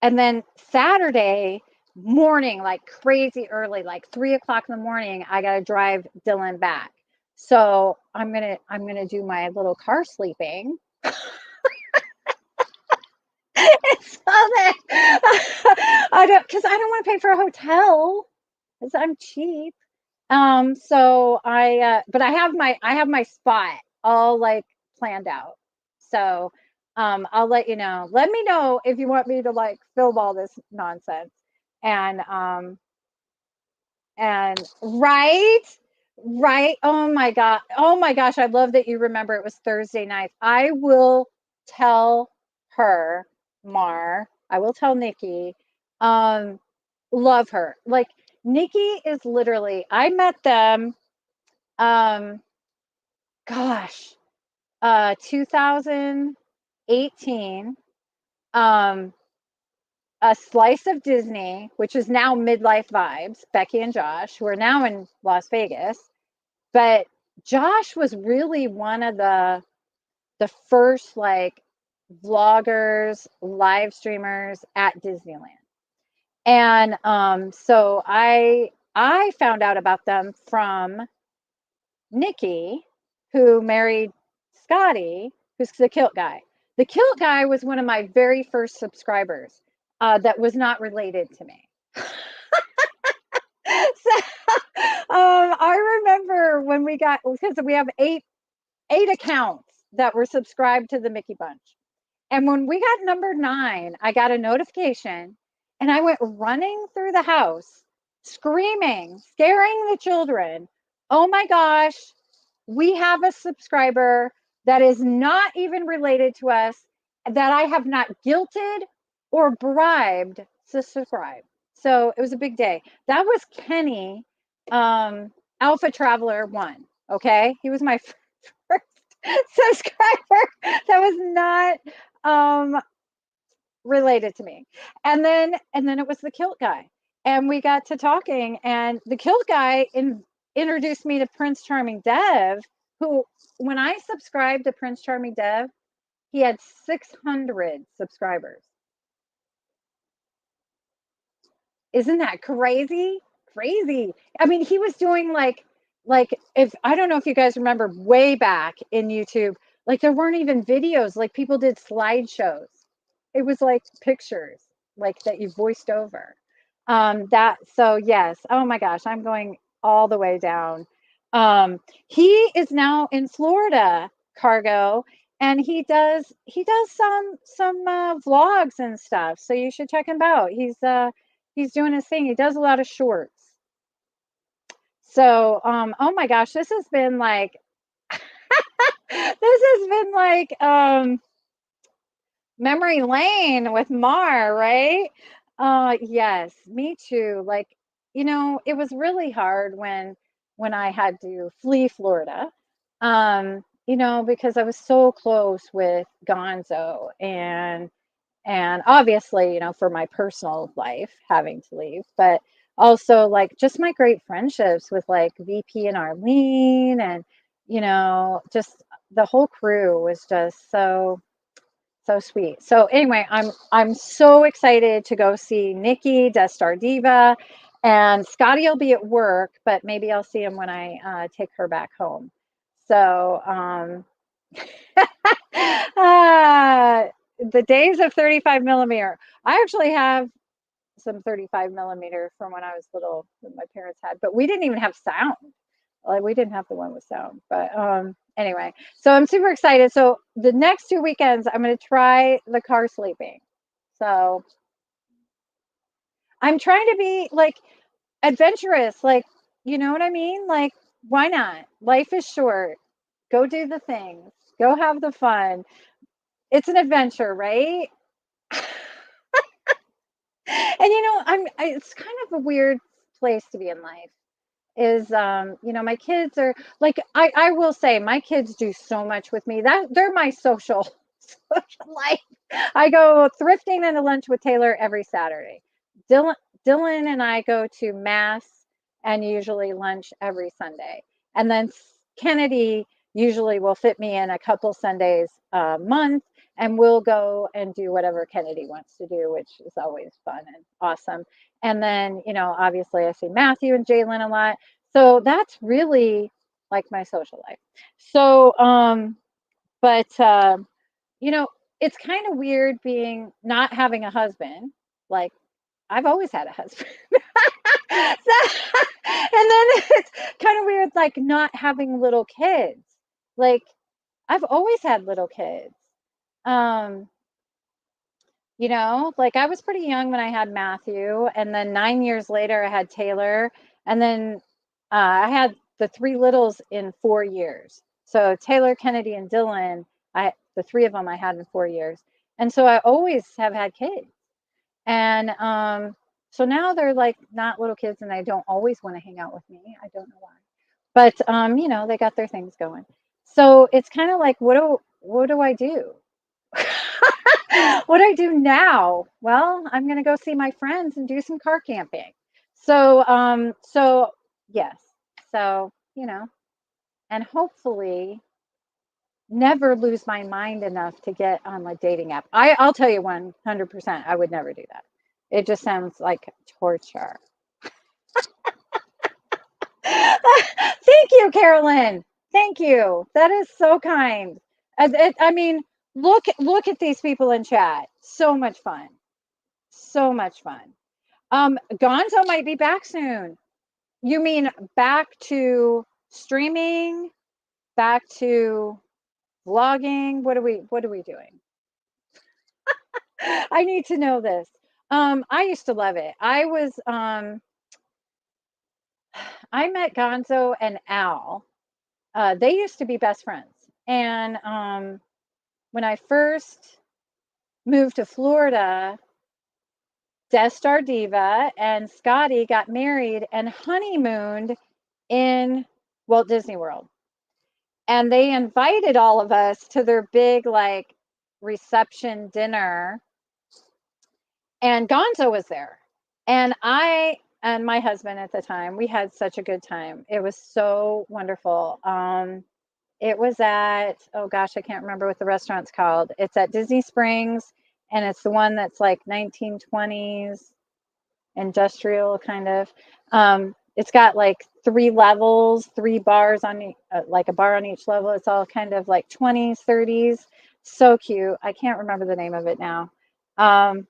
and then Saturday morning, like crazy early, like 3 o'clock in the morning, I gotta drive Dylan back. So I'm gonna do my little car sleeping. So that I don't want to pay for a hotel because I'm cheap. So but I have my spot all like planned out. So, I'll let you know. Let me know if you want me to like film all this nonsense. And, right, right. Oh my gosh. I love that you remember it was Thursday night. I will tell her, Mar. I will tell Nikki. Um, love her. Like Nikki is literally. I met them um, gosh, 2018, um, A Slice of Disney, which is now Midlife Vibes, Becky and Josh, who are now in Las Vegas. But Josh was really one of the first like vloggers, live streamers at Disneyland. And so I found out about them from Nikki, who married Scotty, who's the kilt guy. The kilt guy was one of my very first subscribers that was not related to me. So I remember when we got, because we have eight accounts that were subscribed to the Mickey Bunch. And when we got number 9, I got a notification and I went running through the house, screaming, scaring the children. Oh my gosh, we have a subscriber that is not even related to us, that I have not guilted or bribed to subscribe. So it was a big day. That was Kenny, Alpha Traveler 1. Okay. He was my first subscriber that was not related to me. And then it was the kilt guy. And we got to talking, and the kilt guy introduced me to Prince Charming Dev, who, when I subscribed to Prince Charming Dev, he had 600 subscribers. Isn't that crazy? Crazy. I mean, he was doing like if I don't know if you guys remember way back in YouTube, like there weren't even videos, like people did slideshows. It was like pictures like that you voiced over. That so yes. Oh my gosh, I'm going all the way down. He is now in Florida, Cargo, and he does some vlogs and stuff. So you should check him out. He's doing his thing. He does a lot of shorts. So, oh my gosh, this has been like this has been like memory lane with Mar, right? Yes, me too. Like, it was really hard when I had to flee Florida. Because I was so close with Gonzo and obviously, for my personal life having to leave, but also like just my great friendships with like VP and Arlene and just the whole crew was just so sweet. So anyway, I'm so excited to go see Nikki, Death Star Diva, and Scotty will be at work, but maybe I'll see him when I take her back home. So the days of 35 millimeter. I actually have some 35 millimeter from when I was little that my parents had, but we didn't even have sound. Like we didn't have the one with sound. But anyway, so I'm super excited. So the next 2 weekends, I'm going to try the car sleeping. So I'm trying to be like adventurous, like, you know what I mean? Like, why not? Life is short. Go do the things. Go have the fun. It's an adventure, right? And it's kind of a weird place to be in life. Is my kids are like I will say my kids do so much with me, that they're my social social life. I go thrifting and to lunch with Taylor every Saturday. Dylan, Dylan and I go to mass and usually lunch every Sunday. And then Kennedy usually will fit me in a couple Sundays a month, and we'll go and do whatever Kennedy wants to do, which is always fun and awesome. And then, obviously I see Matthew and Jalen a lot. So that's really like my social life. So, but you know, it's kind of weird being not having a husband. Like I've always had a husband. So, and then it's kind of weird like not having little kids. Like I've always had little kids. Um, like I was pretty young when I had Matthew, and then 9 years later I had Taylor, and then I had the three littles in 4 years. So Taylor, Kennedy, and Dylan, the three of them I had in 4 years, and so I always have had kids, and so now they're like not little kids, and they don't always want to hang out with me. I don't know why, but they got their things going. So it's kind of like, what do I do? What I do now? Well, I'm gonna go see my friends and do some car camping. So yes. So, and hopefully never lose my mind enough to get on a dating app. I'll tell you 100%, I would never do that. It just sounds like torture. Thank you, Carolyn. Thank you. That is so kind. I mean, look at these people in chat. So much fun. So much fun. Gonzo might be back soon. You mean back to streaming, back to vlogging? What are we doing? I need to know this. I used to love it. I met Gonzo and Al. They used to be best friends. And when I first moved to Florida, Death Star Diva and Scotty got married and honeymooned in Walt Disney World. And they invited all of us to their big like reception dinner, and Gonzo was there. And I and my husband at the time, we had such a good time. It was so wonderful. It was at, oh gosh, I can't remember what the restaurant's called. It's at Disney Springs, and it's the one that's like 1920s industrial kind of. It's got like 3 levels, 3 bars on like a bar on each level. It's all kind of like 20s, 30s. So cute. I can't remember the name of it now. And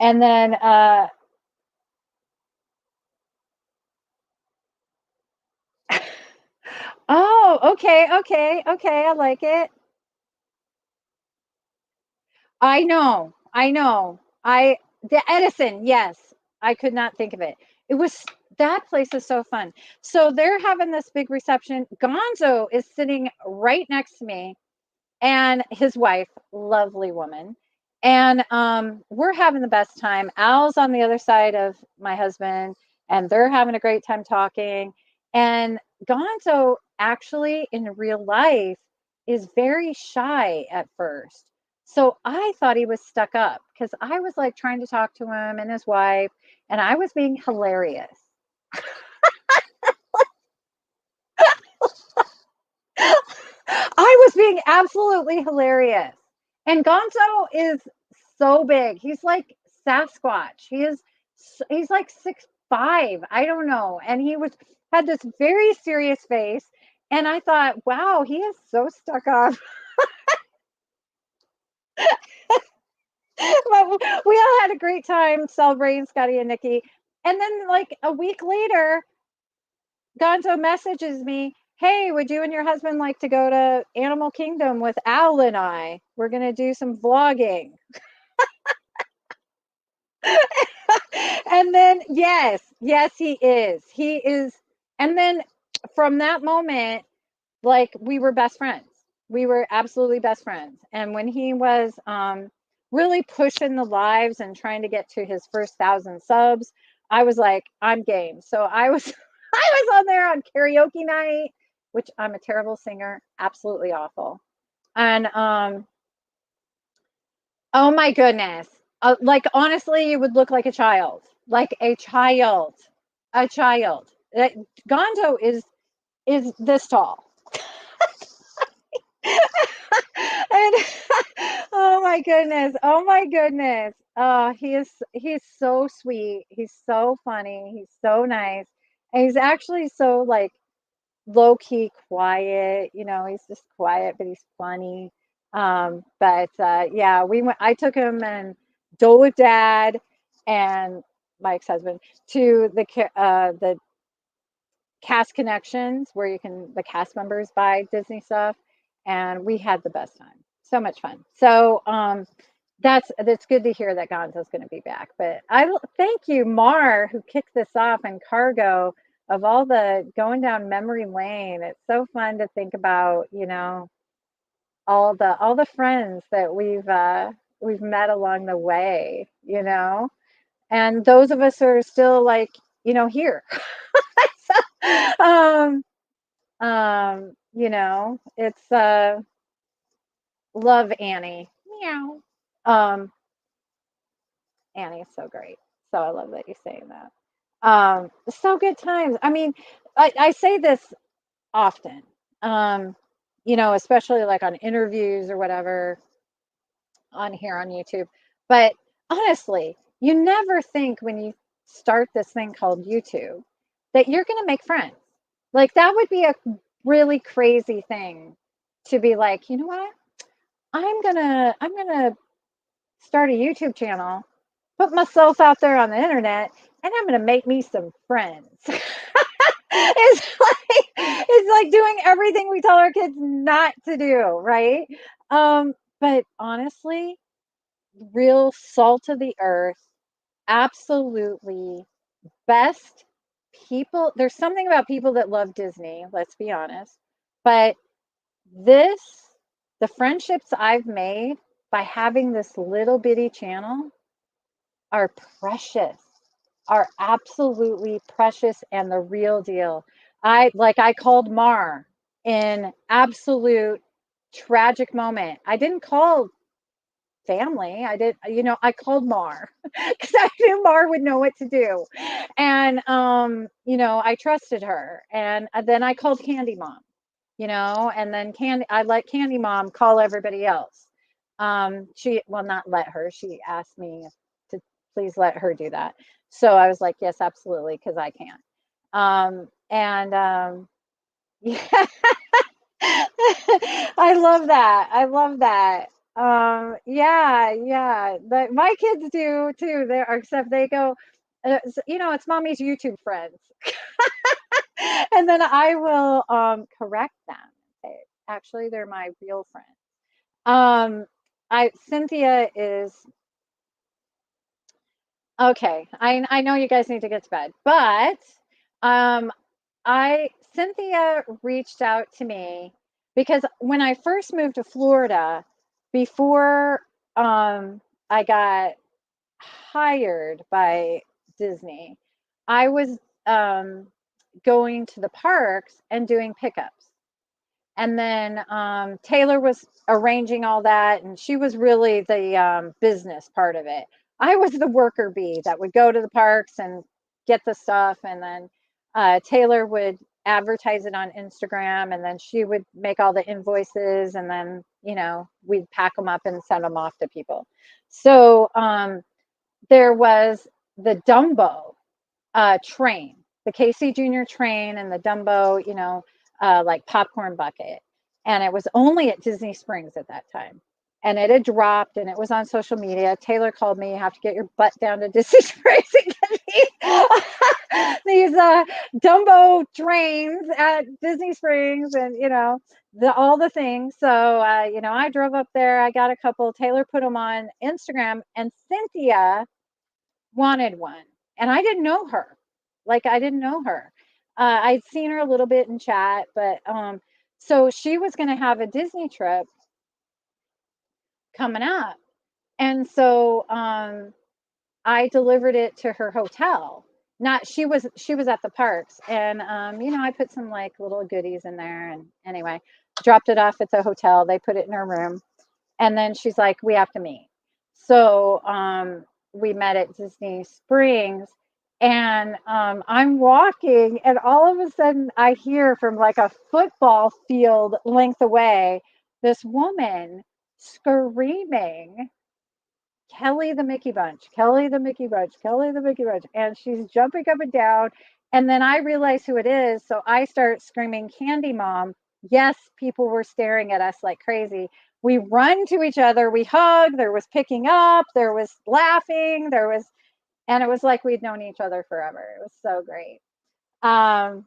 then oh, okay, okay, okay. I like it. I know. I know. The Edison, yes. I could not think of it. It was that place is so fun. So they're having this big reception. Gonzo is sitting right next to me and his wife, lovely woman. And we're having the best time. Al's on the other side of my husband, and they're having a great time talking. And Gonzo actually in real life is very shy at first. So I thought he was stuck up because I was like trying to talk to him and his wife, and I was being hilarious. I was being absolutely hilarious. And Gonzo is so big. He's like Sasquatch. He's like 6'5". I don't know. And he was had this very serious face. And I thought, wow, he is so stuck up. But we all had a great time celebrating Scotty and Nikki. And then like a week later, Gonzo messages me, hey, would you and your husband like to go to Animal Kingdom with Al and I? We're going to do some vlogging. And then, yes, he is. He is. And then from that moment, like we were best friends. We were absolutely best friends. And when he was really pushing the lives and trying to get to his first 1,000 subs, I was like, I'm game. So I was I was on there on karaoke night, which I'm a terrible singer, absolutely awful. And Oh my goodness. Like honestly, you would look like a child, a child. That Gonzo is this tall. And oh my goodness. Oh my goodness. Oh, he's so sweet. He's so funny. He's so nice. And he's actually so like low key quiet. You know, he's just quiet, but he's funny. But yeah, we went. I took him and Dole with Dad and my ex husband to the cast connections where you can the cast members buy Disney stuff, and we had the best time. So much fun. So that's good to hear that Gonzo's going to be back. But thank you, Mar, who kicked this off, and Cargo of all the going down memory lane. It's so fun to think about, you know, all the friends that we've met along the way, you know, and those of us who are still like, you know, here. So, you know, it's love Annie. Meow. Um, Annie's so great. So I love that you're saying that. So good times. I mean, I say this often. Um, you know, especially like on interviews or whatever on here on YouTube. But honestly, you never think when you start this thing called YouTube that you're going to make friends. Like that would be a really crazy thing to be like, you know what? I'm going to start a YouTube channel, put myself out there on the internet, and I'm going to make me some friends. It's like doing everything we tell our kids not to do, right? But honestly, real salt of the earth, absolutely best people. There's something about people that love Disney, let's be honest. But this, the friendships I've made by having this little bitty channel are precious, are absolutely precious and the real deal. I called Mar in absolute tragic moment. I didn't call family. I did, you know, I called Mar because I knew Mar would know what to do. And, you know, I trusted her. And then I called Candy Mom, you know, and then I let Candy Mom call everybody else. Well, not let her, she asked me to please let her do that. So I was like, yes, absolutely, because I can't. And, yeah, I love that. I love that. Yeah, yeah. My kids do too. They are, except they go, you know, it's mommy's YouTube friends, and then I will correct them. Say, actually, they're my real friends. Um, I Cynthia is okay. I know you guys need to get to bed, but um, I Cynthia reached out to me because when I first moved to Florida, before I got hired by Disney, I was um, going to the parks and doing pickups. And then Taylor was arranging all that, and she was really the business part of it. I was the worker bee that would go to the parks and get the stuff, and then Taylor would advertise it on Instagram, and then she would make all the invoices, and then you know we'd pack them up and send them off to people. So there was the Dumbo train, the Casey Jr. train and the Dumbo, you know, like popcorn bucket. And it was only at Disney Springs at that time. And it had dropped and it was on social media. Taylor called me, you have to get your butt down to Disney Springs and get these Dumbo trains at Disney Springs and, you know, all the things. So, you know, I drove up there. I got a couple. Taylor put them on Instagram and Cynthia wanted one. And I didn't know her. Like I didn't know her. I'd seen her a little bit in chat, but so she was going to have a Disney trip coming up. And so I delivered it to her hotel. Not she was at the parks and you know, I put some like little goodies in there and anyway, dropped it off at the hotel. They put it in her room. And then she's like, "We have to meet." So we met at Disney Springs, and I'm walking, and all of a sudden I hear from like a football field length away this woman screaming, Kelly the Mickey Bunch, Kelly the Mickey Bunch, Kelly the Mickey Bunch. And she's jumping up and down. And then I realize who it is. So I start screaming, Candy Mom. Yes, people were staring at us like crazy. We run to each other, we hug, there was picking up, there was laughing, and it was like we'd known each other forever. It was so great. Um,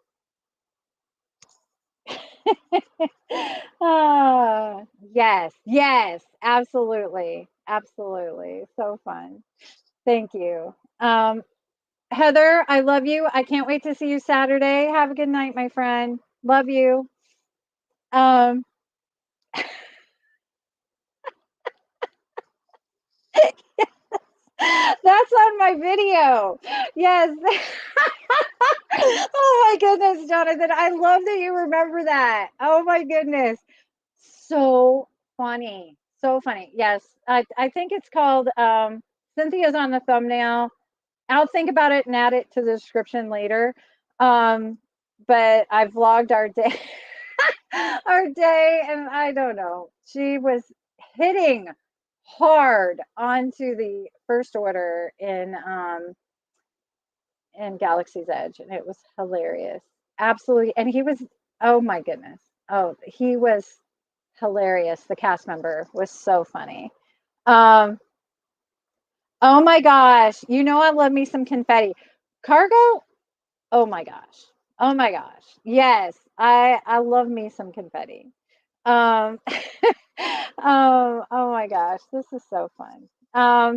yes, yes, absolutely. Absolutely. So fun. Thank you. Heather, I love you. I can't wait to see you Saturday. Have a good night, my friend. Love you. Um, that's on my video. Yes. Oh my goodness, Jonathan. I love that you remember that. Oh my goodness. So funny. So funny. Yes. I think it's called Cynthia's on the thumbnail. I'll think about it and add it to the description later. Um, but I vlogged our day, our day, and I don't know. She was hitting hard onto the first order in Galaxy's Edge, and it was hilarious. Absolutely, and he was. Oh my goodness. Oh, he was hilarious. The cast member was so funny. Um, oh my gosh, you know I love me some confetti. Cargo, oh my gosh. Oh my gosh. Yes, I love me some confetti. Um, oh my gosh, this is so fun.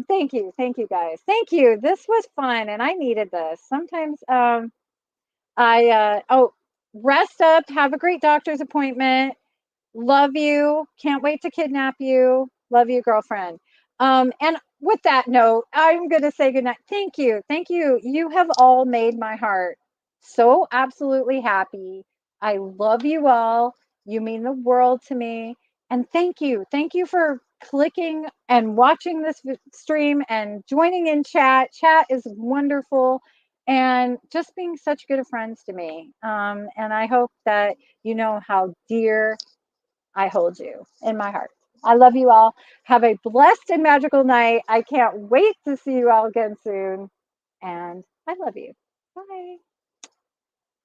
Thank you guys. Thank you. This was fun, and I needed this. Sometimes oh, rest up, have a great doctor's appointment. Love you. Can't wait to kidnap you. Love you, girlfriend. And with that note, I'm going to say goodnight. Thank you. Thank you. You have all made my heart so absolutely happy. I love you all. You mean the world to me. And thank you. Thank you for clicking and watching this stream and joining in chat. Chat is wonderful and just being such good friends to me. And I hope that you know how dear I hold you in my heart. I love you all. Have a blessed and magical night. I can't wait to see you all again soon. And I love you. Bye.